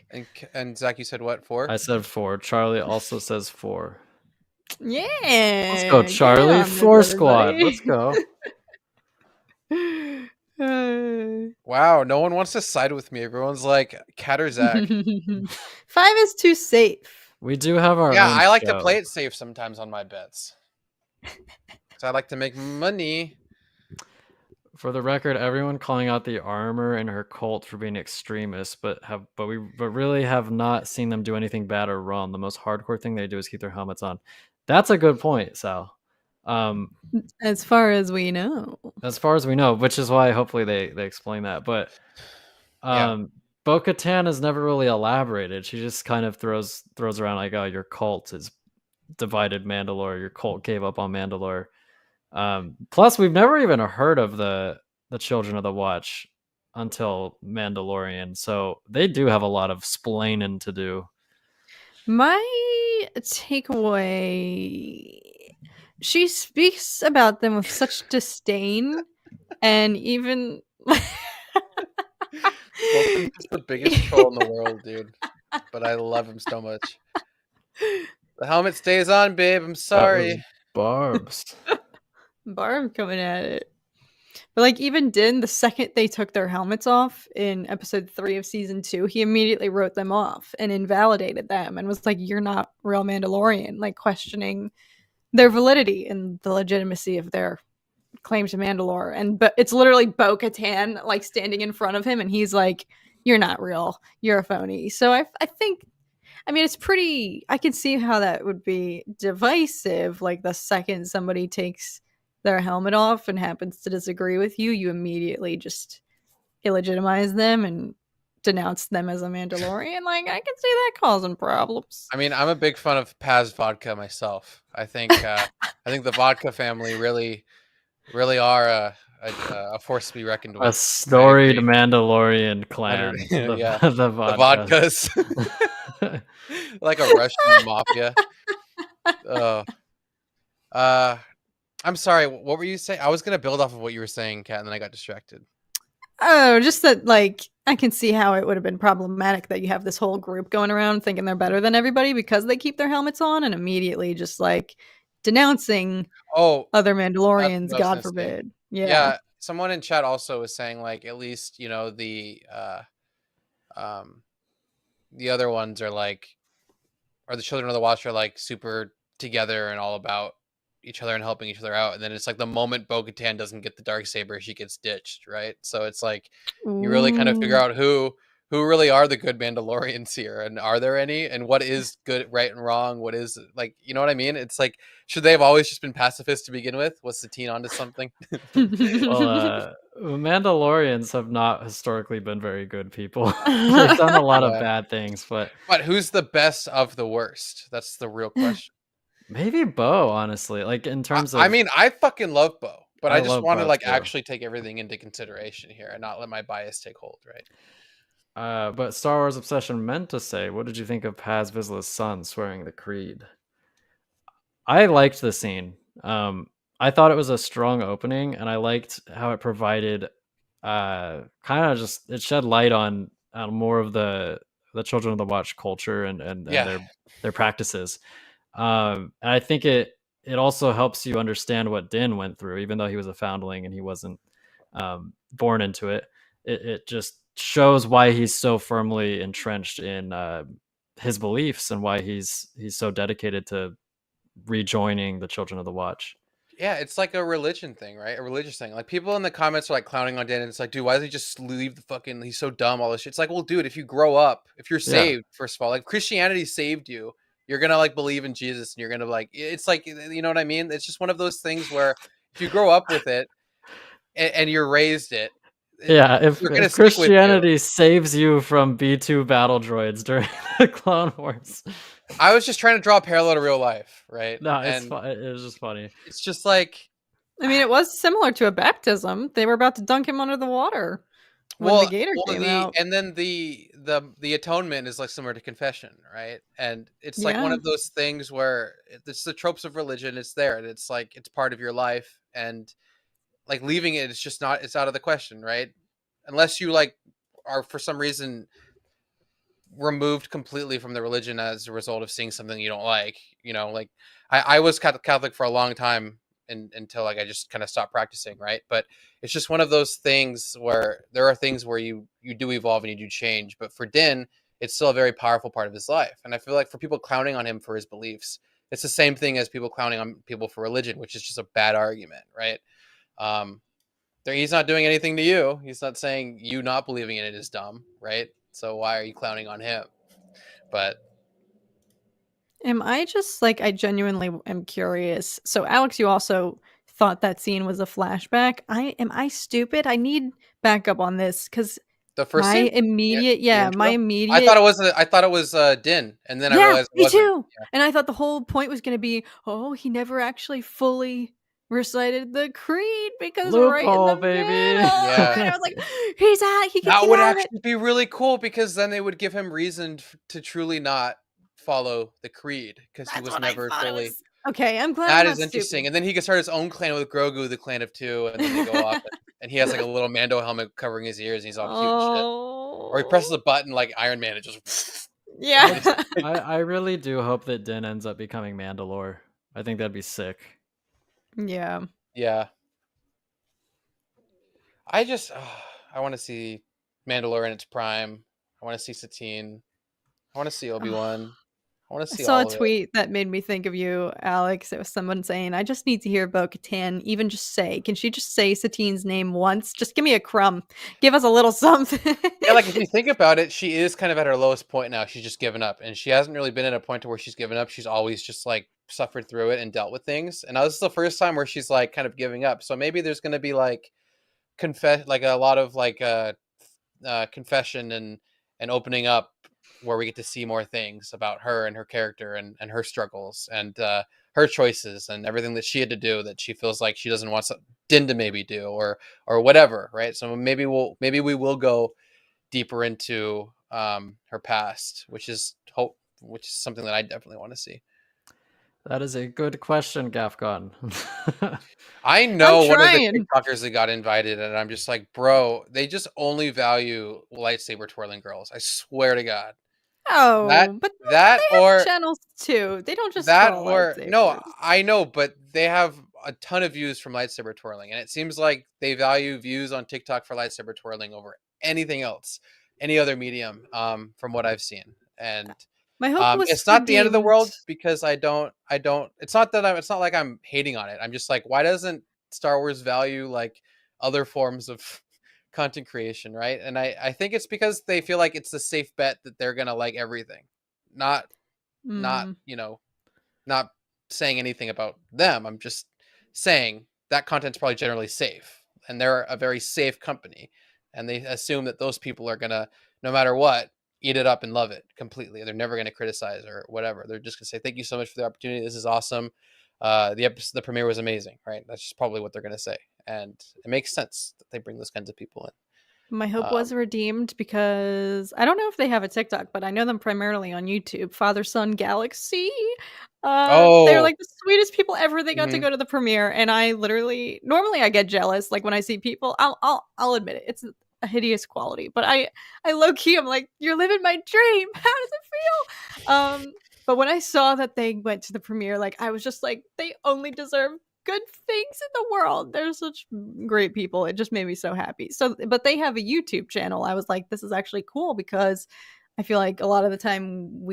And Zach, you said what? 4? I said 4. Charlie also says 4. Yeah. Let's go, Charlie. 4 squad. Let's go. Wow, no one wants to side with me. Everyone's like Kat or Zach. 5 is too safe. We do have our own I like show. to play it safe sometimes on my bets. Because I like to make money. For the record, everyone calling out the armor and her cult for being extremists, but really have not seen them do anything bad or wrong. The most hardcore thing they do is keep their helmets on. That's a good point, Sal. As far as we know. As far as we know, which is why hopefully they explain that. But Bo-Katan has never really elaborated. She just kind of throws around like, oh, your cult is divided Mandalore. Your cult gave up on Mandalore. Plus, we've never even heard of the Children of the Watch until Mandalorian, so they do have a lot of splaining to do. My takeaway: she speaks about them with such disdain, and even Colton's just the biggest troll in the world, dude. But I love him so much. The helmet stays on, babe. I'm sorry. Barbs. Barb coming at it. But like even Din, the second they took their helmets off in episode 3 of season 2, he immediately wrote them off and invalidated them and was like, "You're not real Mandalorian," like questioning their validity and the legitimacy of their claim to Mandalore. But it's literally Bo-Katan like standing in front of him, and he's like, "You're not real. You're a phony." So I think, I mean, it's pretty. I can see how that would be divisive. Like the second somebody takes their helmet off and happens to disagree with you, you immediately just illegitimize them and denounce them as a Mandalorian. Like I can see that causing problems. I mean, I'm a big fan of Paz vodka myself. I think the vodka family really are a force to be reckoned with. A storied Mandalorian clan. The vodkas. Like a Russian mafia. I'm sorry, what were you saying? I was going to build off of what you were saying, Kat, and then I got distracted. Oh, just that, like, I can see how it would have been problematic that you have this whole group going around thinking they're better than everybody because they keep their helmets on and immediately just, like, denouncing other Mandalorians, God forbid. Yeah, someone in chat also was saying, like, at least, you know, the other ones are, like, or the Children of the Watch are, like, super together and all about each other and helping each other out, and then it's like the moment Bo-Katan doesn't get the Darksaber, she gets ditched, right? So it's like you really kind of figure out who really are the good Mandalorians here, and are there any, and what is good, right and wrong, what is, like, you know what I mean? It's like, should they have always just been pacifists to begin with? Was Satine onto something? Well, Mandalorians have not historically been very good people. They've done a lot of bad things, but who's the best of the worst? That's the real question. Maybe Bo, honestly. Like in terms of, I mean, I fucking love Bo, but I just want to like too. actually take everything into consideration here and not let my bias take hold, right? But Star Wars Obsession meant to say, what did you think of Paz Vizsla's son swearing the creed? I liked the scene. I thought it was a strong opening, and I liked how it provided kind of just, it shed light on more of the Children of the Watch culture and their practices. And I think it also helps you understand what Din went through, even though he was a foundling and he wasn't born into it. It just shows why he's so firmly entrenched in his beliefs and why he's so dedicated to rejoining the Children of the Watch. Yeah, it's like a religion thing, right? A religious thing. Like people in the comments are like clowning on Dan, and it's like, dude, why does he just leave the fucking? He's so dumb. All this shit. It's like, well, dude, if you grow up, if you're saved, first of all, like Christianity saved you, you're gonna like believe in Jesus, and you're gonna like. It's like, you know what I mean? It's just one of those things where if you grow up with it and you're raised yeah, if you're gonna stick with you. Christianity saves you from B2 battle droids during the Clone Wars. I was just trying to draw a parallel to real life, right? No, it's it was just funny. It's just like, I mean, it was similar to a baptism. They were about to dunk him under the water when the gator came out. And then the atonement is like similar to confession, right? And it's like one of those things where it's the tropes of religion. It's there, and it's like it's part of your life, and like leaving it, it's just not. It's out of the question, right? Unless you like are for some reason removed completely from the religion as a result of seeing something you don't like. You know, like I was Catholic for a long time until like I just kind of stopped practicing, right? But it's just one of those things where there are things where you do evolve and you do change. But for Din, it's still a very powerful part of his life. And I feel like for people clowning on him for his beliefs, it's the same thing as people clowning on people for religion, which is just a bad argument, right? He's not doing anything to you. He's not saying you not believing in it is dumb, right? So why are you clowning on him? But am I just like, I genuinely am curious. So Alex, you also thought that scene was a flashback. Am I stupid? I need backup on this because the first my scene? immediate, my immediate. I thought it was Din, and then I realized it wasn't. Too. Yeah. And I thought the whole point was going to be, oh, he never actually fully recited the creed because loophole, right in the baby. middle. Yeah. And I was like, he can that get would out actually be really cool because then they would give him reason to truly not follow the creed because he was never fully. Okay, I'm glad that I'm is not interesting. stupid. And then he could start his own clan with Grogu, the clan of two, and then they go off and he has like a little Mando helmet covering his ears and he's all cute and shit. Or he presses a button like Iron Man and just yeah. I really do hope that Din ends up becoming Mandalore. I think that'd be sick. Yeah. Yeah. I want to see Mandalore in its prime. I want to see Satine. I want to see Obi-Wan. I want to see I saw all a tweet that made me think of you, Alex. It was someone saying, I just need to hear Bo-Katan even just say, can she just say Satine's name once? Just give me a crumb. Give us a little something. Yeah, like if you think about it, she is kind of at her lowest point now. She's just given up. And she hasn't really been at a point to where she's given up. She's always just like suffered through it and dealt with things. And now this is the first time where she's like kind of giving up. So maybe there's going to be like like a lot of like confession and opening up where we get to see more things about her and her character and her struggles and her choices and everything that she had to do that she feels like she doesn't want Din to maybe do or whatever, right? So maybe we will go deeper into her past, which is something that I definitely want to see. That is a good question, Gafcon. I know one of the TikTokers that got invited, and I'm just like, bro, they just only value lightsaber twirling girls. I swear to God. Oh, but that they or have channels too. They don't just that twirl or lightsabers. no, I know, but they have a ton of views from lightsaber twirling, and it seems like they value views on TikTok for lightsaber twirling over anything else, any other medium, from what I've seen. And my hope was it's not the end of the world because I don't. It's not like I'm hating on it. I'm just like, why doesn't Star Wars value like other forms of content creation, right? And I think it's because they feel like it's a safe bet that they're gonna like everything, not not saying anything about them. I'm just saying that content's probably generally safe, and they're a very safe company, and they assume that those people are gonna, no matter what, eat it up and love it completely. They're never going to criticize or whatever. They're just going to say, thank you so much for the opportunity. This is awesome. The premiere was amazing, right? That's just probably what they're going to say. And it makes sense that they bring those kinds of people in. My hope was redeemed because I don't know if they have a TikTok, but I know them primarily on YouTube. Father Son Galaxy. They're like the sweetest people ever. They got to go to the premiere, and I literally normally I get jealous. Like when I see people, I'll admit it. It's a hideous quality, but I low key I'm like, you're living my dream. How does it feel? But when I saw that they went to the premiere, like I was just like, they only deserve good things in the world. They're such great people. It just made me so happy. So, but they have a YouTube channel. I was like, this is actually cool because I feel like a lot of the time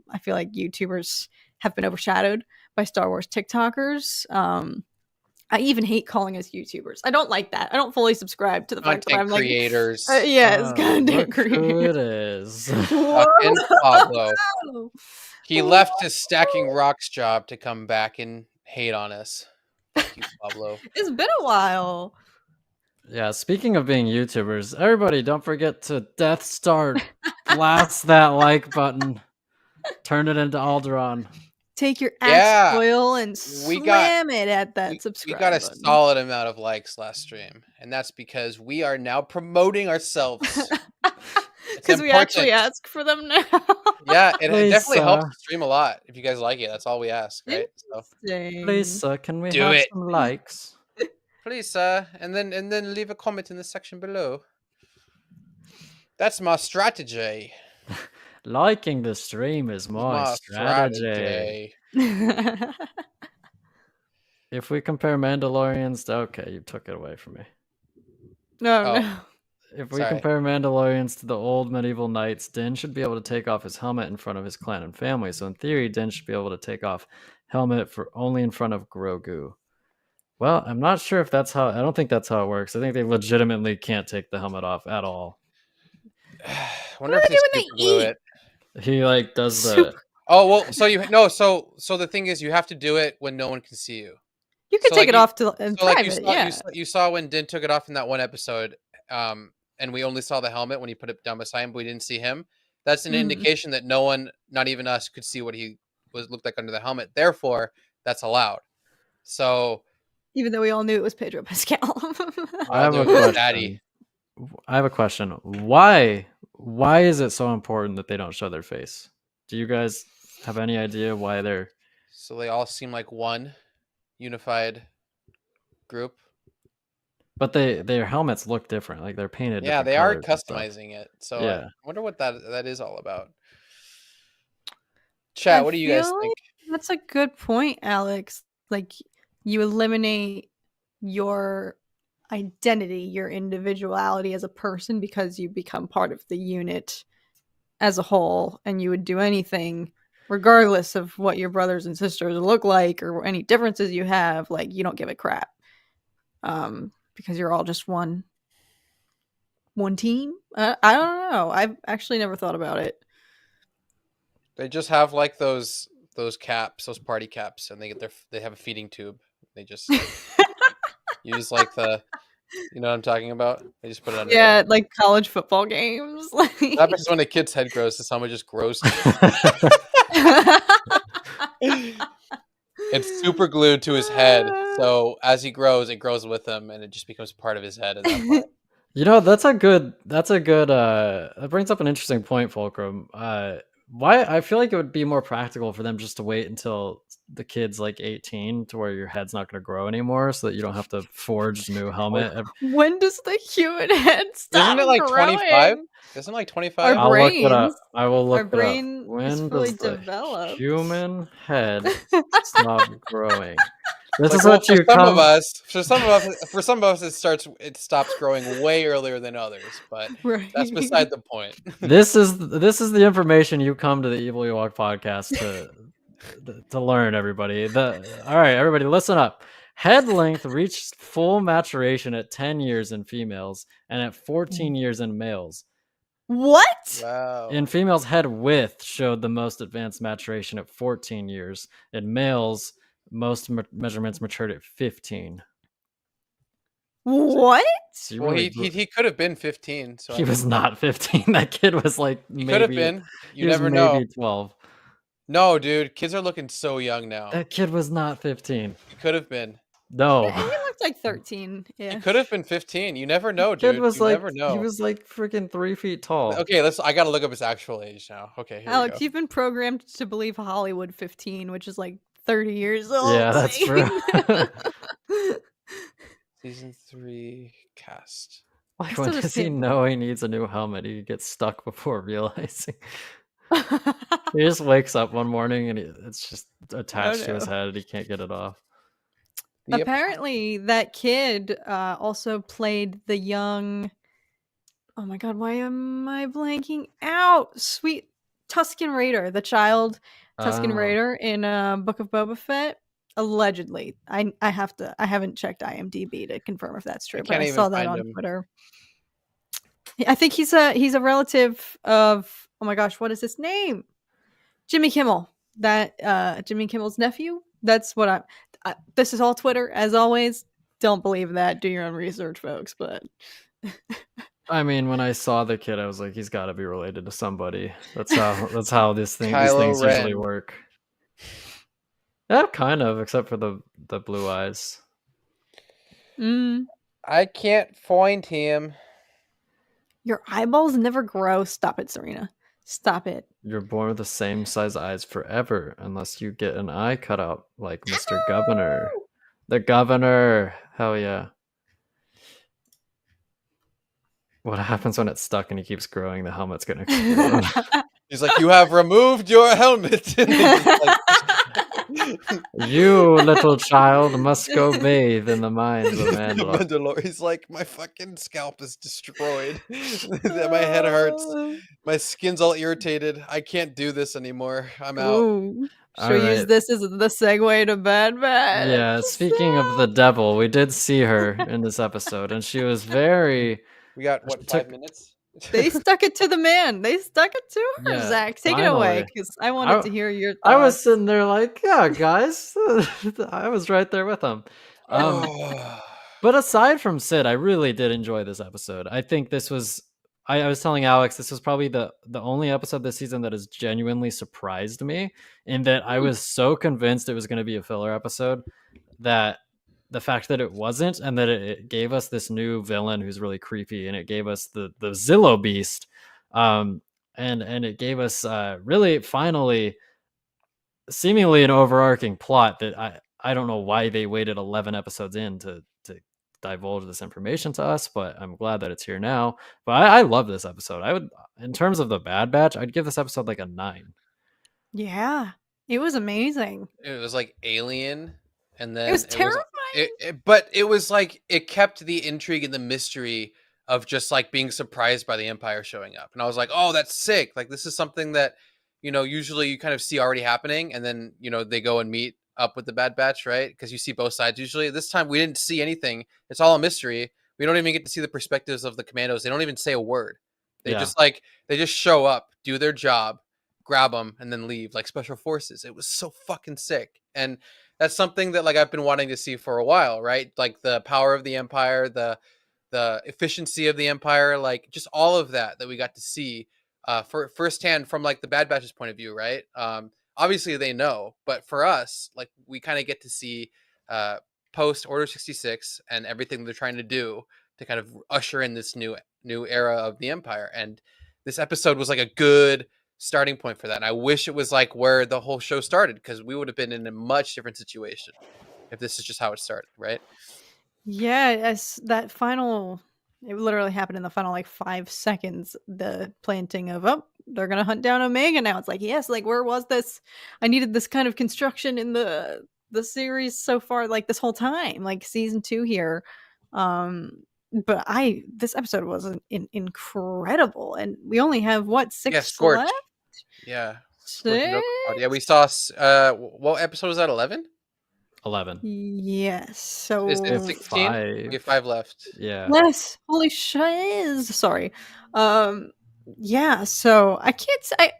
I feel like YouTubers have been overshadowed by Star Wars TikTokers. I even hate calling us YouTubers. I don't like that. I don't fully subscribe to the fact that I'm creators. like, yes, content creators. Who it creators. is. Fucking Pablo. He left his stacking rocks job to come back and hate on us. Fuck you, Pablo. It's been a while. Yeah, speaking of being YouTubers, everybody don't forget to Death Star blast that like button. Turn it into Alderaan. Take your axe oil and slam it at that subscribe button. We got a solid amount of likes last stream, and that's because we are now promoting ourselves. Because we actually ask for them now. Yeah, it definitely helps the stream a lot. If you guys like it, that's all we ask, right? So, please, can we have some likes? Please, and then leave a comment in the section below. That's my strategy. Liking the stream is my strategy. If we compare Mandalorians to... Okay, you took it away from me. No. If we compare Mandalorians to the old medieval knights, Din should be able to take off his helmet in front of his clan and family. So in theory, Din should be able to take off helmet only in front of Grogu. Well, I'm not sure if that's how... I don't think that's how it works. I think they legitimately can't take the helmet off at all. I wonder if they super glue it. He like does the... Oh, well, so the thing is you have to do it when no one can see you. You can take it off in private, you saw when Din took it off in that one episode, and we only saw the helmet when he put it down beside him, but we didn't see him. That's an indication that no one, not even us, could see what he looked like under the helmet. Therefore, that's allowed. So, even though we all knew it was Pedro Pascal. I have a question. Why is it so important that they don't show their face? Do you guys have any idea why they're... So they all seem like one unified group. But their helmets look different. Like they're painted. Yeah, they are customizing it. So yeah. I wonder what that is all about. Chat, what do you guys think? That's a good point, Alex. Like you eliminate your identity, your individuality as a person because you become part of the unit as a whole, and you would do anything regardless of what your brothers and sisters look like or any differences you have. Like you don't give a crap. Because you're all just one team. I don't know. I've actually never thought about it. They just have like those caps, those party caps, and they have a feeding tube. They just use like you know what I'm talking about? They just put it under. Yeah, like college football games. That happens when a kid's head grows to someone just grows. It's super glued to his head, so as he grows, it grows with him, and it just becomes part of his head at that point. You know, that's a good. That brings up an interesting point, Fulcrum. Why I feel like it would be more practical for them just to wait until the kid's like 18, to where your head's not going to grow anymore, so that you don't have to forge a new helmet. When does the human head stop? Isn't it like 25? Isn't it like 25? Our brains. I will look our brain it up. When fully does the develops. human head stop growing? This is for some of us, it stops growing way earlier than others, but that's beside the point. This is the information you come to the Evil Ewok podcast to learn, everybody. All right, everybody, listen up. Head length reached full maturation at 10 years in females and at 14 years in males. What? Wow. In females, head width showed the most advanced maturation at 14 years. In males, most measurements matured at 15. What? So well, he could have been 15. So he was not 15. That kid was like he could have been. You never know. Maybe 12. No, dude, kids are looking so young now. That kid was not 15. He could have been. No. He looked like 13. Yeah. He could have been 15. You never know, dude. You never know. He was like freaking 3 feet tall. Okay, I gotta look up his actual age now. Okay, here Alex, we go. you've been programmed to believe Hollywood 15, which is like 30 years old. Yeah, that's true. Season 3 cast. Like, when does he know he needs a new helmet? He gets stuck before realizing. He just wakes up one morning and it's just attached to his head and he can't get it off. Yep. Apparently, that kid also played the young... Oh my god, why am I blanking out? Sweet Tusken Raider, the child Tusken Raider in Book of Boba Fett. Allegedly. I haven't checked IMDb to confirm if that's true, but I saw that on Twitter. I think he's a relative of, oh my gosh, what is his name? Jimmy Kimmel. That Jimmy Kimmel's nephew. That's what this is all Twitter as always. Don't believe that. Do your own research, folks, but I mean, when I saw the kid, I was like, he's got to be related to somebody. That's how these things usually work. Yeah, kind of, except for the blue eyes. I can't find him. Your eyeballs never grow. Stop it, Serena. Stop it. You're born with the same size eyes forever, unless you get an eye cut out like Mr. Governor. The governor. Hell yeah. What happens when it's stuck and he keeps growing? The helmet's gonna explode. He's like, you have removed your helmet. You little child must go bathe in the mines of Mandalore. He's like, my fucking scalp is destroyed. My head hurts. My skin's all irritated. I can't do this anymore. I'm out. Ooh. Should we use this as the segue to Bad Batch? Yeah, speaking of the devil, we did see her in this episode, and she was very... We got, what, 5 minutes? They stuck it to the man. They stuck it to her, yeah, Zach. Take it away, because I wanted to hear your thoughts. I was sitting there like, yeah, guys. I was right there with them. But aside from Sid, I really did enjoy this episode. I think this was... I was telling Alex, this was probably the only episode this season that has genuinely surprised me, in that I was so convinced it was going to be a filler episode that the fact that it wasn't, and that it gave us this new villain who's really creepy, and it gave us the Zillow Beast, and it gave us really finally seemingly an overarching plot that I don't know why they waited 11 episodes in to divulge this information to us, but I'm glad that it's here now. But I love this episode. I would, in terms of the Bad Batch, I'd give this episode like a 9. Yeah, it was amazing. It was like Alien, and then it was terrifying. But it was like, it kept the intrigue and the mystery of just like being surprised by the Empire showing up. And I was like, oh, that's sick. Like, this is something that, usually you kind of see already happening, and then, they go and meet up with the Bad Batch, right? Because you see both sides usually. This time we didn't see anything. It's all a mystery. We don't even get to see the perspectives of the commandos. They don't even say a word. They just show up, do their job, grab them, and then leave like special forces. It was so fucking sick. And that's something that like I've been wanting to see for a while, right? Like the power of the Empire, the efficiency of the Empire, like just all of that we got to see for firsthand from like the Bad Batch's point of view, right? Obviously they know, but for us, like we kind of get to see post Order 66 and everything they're trying to do to kind of usher in this new era of the Empire. And this episode was like a good starting point for that. And I wish it was like where the whole show started, because we would have been in a much different situation if this is just how it started, right? Yeah, as that final, it literally happened in the final like 5 seconds, the planting of, oh, they're gonna hunt down Omega now. It's like, yes, like where was this? I needed this kind of construction in the series so far, like this whole time, like season 2 here. But this episode was incredible, and we only have what, 6 left? Yeah. 6? Yeah, we saw what episode was that? 11? 11. Yes. So is it 16? 5. We have 5 left. Yeah. Yes. Holy shiz. Sorry. Yeah. So I can't say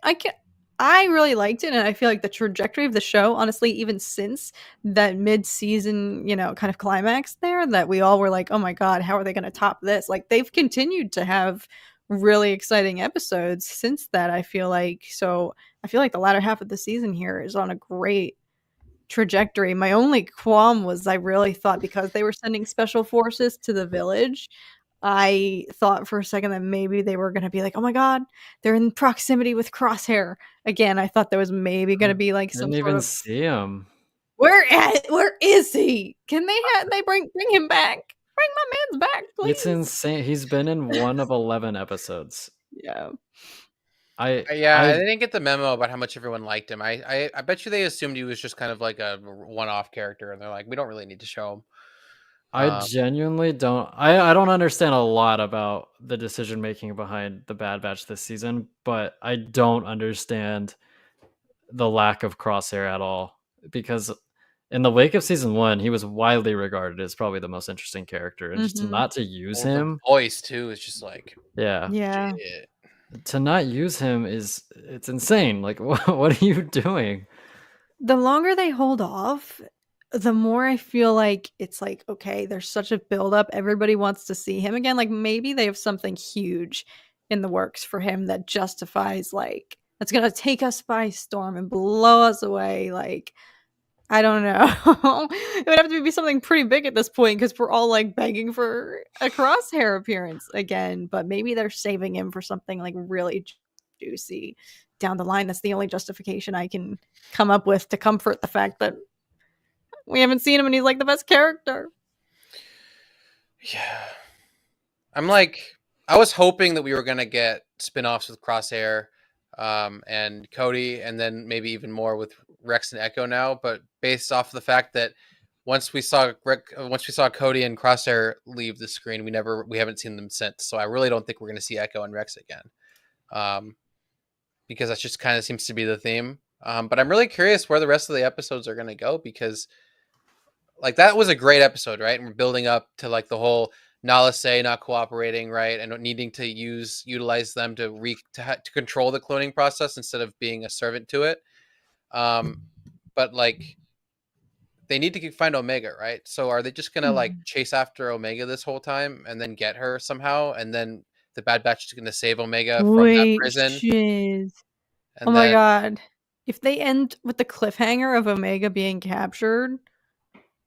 I really liked it, and I feel like the trajectory of the show, honestly, even since that mid-season, kind of climax there, that we all were like, oh my god, how are they going to top this? Like, they've continued to have really exciting episodes since that, I feel like. So I feel like the latter half of the season here is on a great trajectory. My only qualm was I really thought, because they were sending special forces to the village, I thought for a second that maybe they were going to be like, oh my god, they're in proximity with Crosshair again. I thought there was maybe going to be like some didn't even see him. Where is he? Can they bring him back? Bring my man's back, please. It's insane. He's been in one of 11 episodes. Yeah. I didn't get the memo about how much everyone liked him. I bet you they assumed he was just kind of like a one-off character, and they're like, we don't really need to show him. I genuinely don't. I don't understand a lot about the decision making behind the Bad Batch this season, but I don't understand the lack of Crosshair at all, because in the wake of season 1, he was widely regarded as probably the most interesting character, and just not to use him. The voice too is just like, yeah. shit. To not use him it's insane. Like, what are you doing? The longer they hold off, the more I feel like it's like, okay, there's such a buildup. Everybody wants to see him again. Like maybe they have something huge in the works for him that justifies, like, that's gonna take us by storm and blow us away. Like, I don't know. It would have to be something pretty big at this point because we're all like begging for a Crosshair appearance again. But maybe they're saving him for something like really juicy down the line. That's the only justification I can come up with to comfort the fact that we haven't seen him and he's like the best character. Yeah. I was hoping that we were going to get spin-offs with Crosshair and Cody, and then maybe even more with Rex and Echo now. But based off of the fact that once we saw Cody and Crosshair leave the screen, we haven't seen them since. So I really don't think we're going to see Echo and Rex again, because that just kind of seems to be the theme. But I'm really curious where the rest of the episodes are going to go, because like that was a great episode, right? And we're building up to like the whole Nala Se not cooperating, right, and needing to utilize them to control the cloning process instead of being a servant to it. But like they need to find Omega, right? So are they just gonna like chase after Omega this whole time and then get her somehow, and then the Bad Batch is gonna save Omega from that prison? Shiz. Oh my god! If they end with the cliffhanger of Omega being captured,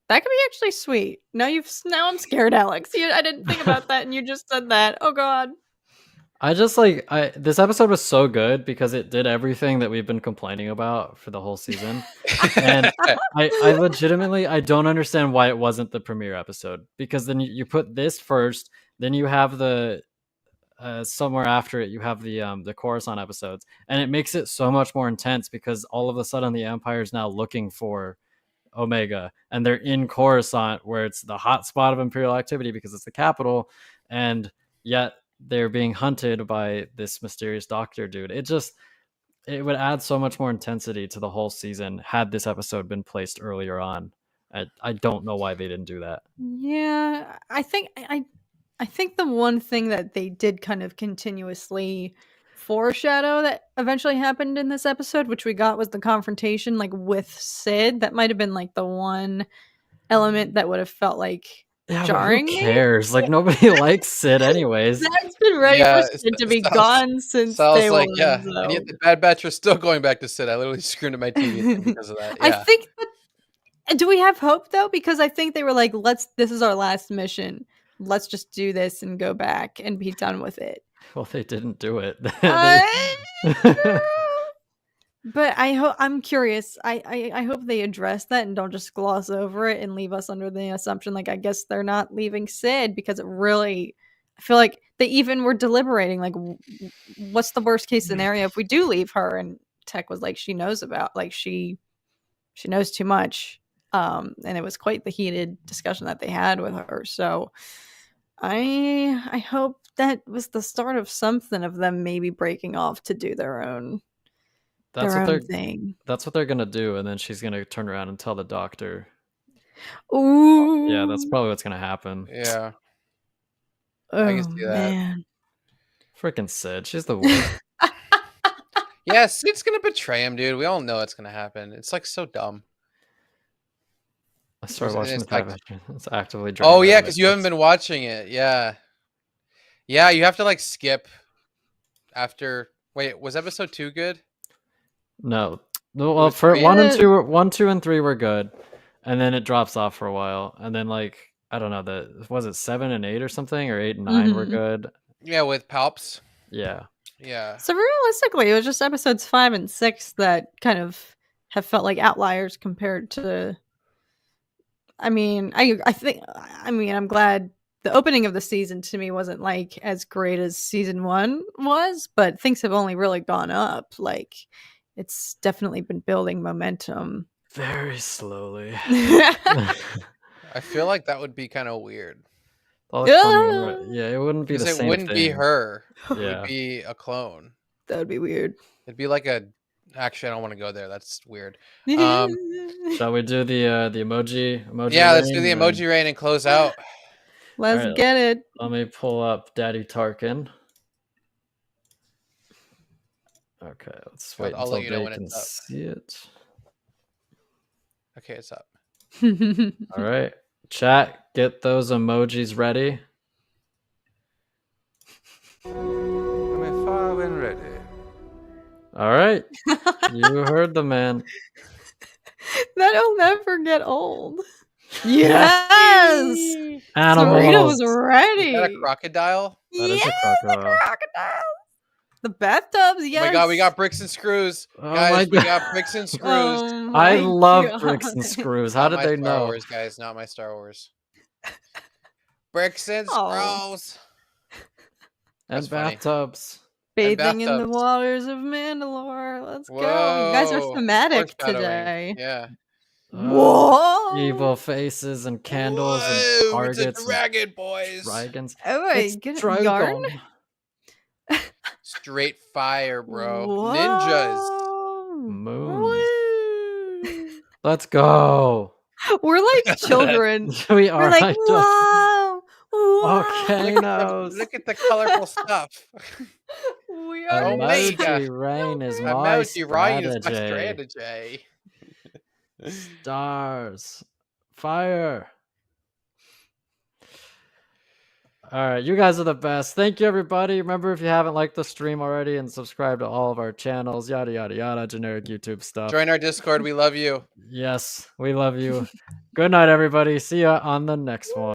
that could be actually sweet. Now I'm scared, Alex. I didn't think about that, and you just said that. Oh god. This episode was so good because it did everything that we've been complaining about for the whole season. And I legitimately, I don't understand why it wasn't the premiere episode, because then you put this first, then you have the somewhere after it, you have the Coruscant episodes, and it makes it so much more intense because all of a sudden the Empire is now looking for Omega, and they're in Coruscant, where it's the hot spot of Imperial activity because it's the capital, and yet they're being hunted by this mysterious doctor dude. It would add so much more intensity to the whole season had this episode been placed earlier on. I don't know why they didn't do that. Yeah, I think the one thing that they did kind of continuously foreshadow that eventually happened in this episode, which we got, was the confrontation like with Sid. That might have been like the one element that would have felt like jarring. Who cares? Like nobody likes Sid anyways. That's been ready for Sid to be gone since day one. Yeah, so. And yet the Bad Batch are still going back to Sid. I literally screamed at my TV because of that. Yeah. I think do we have hope though? Because I think they were like, this is our last mission. Let's just do this and go back and be done with it. Well, they didn't do it. But I'm curious. I hope they address that and don't just gloss over it and leave us under the assumption, like, I guess they're not leaving Sid, because it really, I feel like they even were deliberating, like, what's the worst case scenario if we do leave her? And Tech was like, she knows too much. And it was quite the heated discussion that they had with her. So I hope that was the start of something of them maybe breaking off to do their own. That's what they're gonna do, and then she's gonna turn around and tell the doctor. Ooh. Yeah, that's probably what's gonna happen. Yeah. Oh, I can see that. Man. Freaking Sid, she's the worst. Yeah, Sid's gonna betray him, dude. We all know it's gonna happen. It's like so dumb. I started watching the Bad Batch. It's actively. Oh yeah, because you haven't been watching it. Yeah. Yeah, you have to like skip after. Wait, was episode 2 good? No. Well, for 1, 2, and 3 were good, and then it drops off for a while, and then like I don't know, was it 7 and 8 or something, or 8 and 9 were good. Yeah, with Palps. Yeah. Yeah. So realistically, it was just episodes 5 and 6 that kind of have felt like outliers compared to. I mean, I'm glad the opening of the season to me wasn't like as great as season 1 was, but things have only really gone up. Like, it's definitely been building momentum very slowly. I feel like that would be kind of weird. Yeah, it wouldn't be the same. It wouldn't thing. be her. Yeah. It would be a clone. That would be weird. It'd be like a Actually, I don't want to go there. That's weird. Shall we do the emoji? Yeah, let's do the emoji rain and close out. Let's get it. Let me pull up Daddy Tarkin. Okay, let's wait until they can see it. Okay, it's up. All right, chat, get those emojis ready. I'm far when ready. All right, you heard the man. That'll never get old. Yes, Animals. Doritos ready. Is that a crocodile? That is a crocodile. The bathtubs, yes. Oh my god, we got bricks and screws. Guys, we got bricks and screws. I love bricks and screws. How did they know? Star Wars, guys, not my Star Wars. Bricks and screws. And bathtubs. Bathing in the waters of Mandalore. Let's go. You guys are thematic today. Yeah. Whoa. Evil faces and candles and targets. It's a dragon, boys. Dragons. Oh my goodness. Yarn? Straight fire, bro. Whoa. Ninjas. Moons. Let's go. We're like children. We are. We're like, wow. Volcanoes. Look at the colorful stuff. We are emoji rain is my strategy. Stars. Fire. All right, you guys are the best. Thank you, everybody. Remember, if you haven't liked the stream already, and subscribe to all of our channels, yada, yada, yada, generic YouTube stuff. Join our Discord. We love you. Yes, we love you. Good night, everybody. See ya on the next one.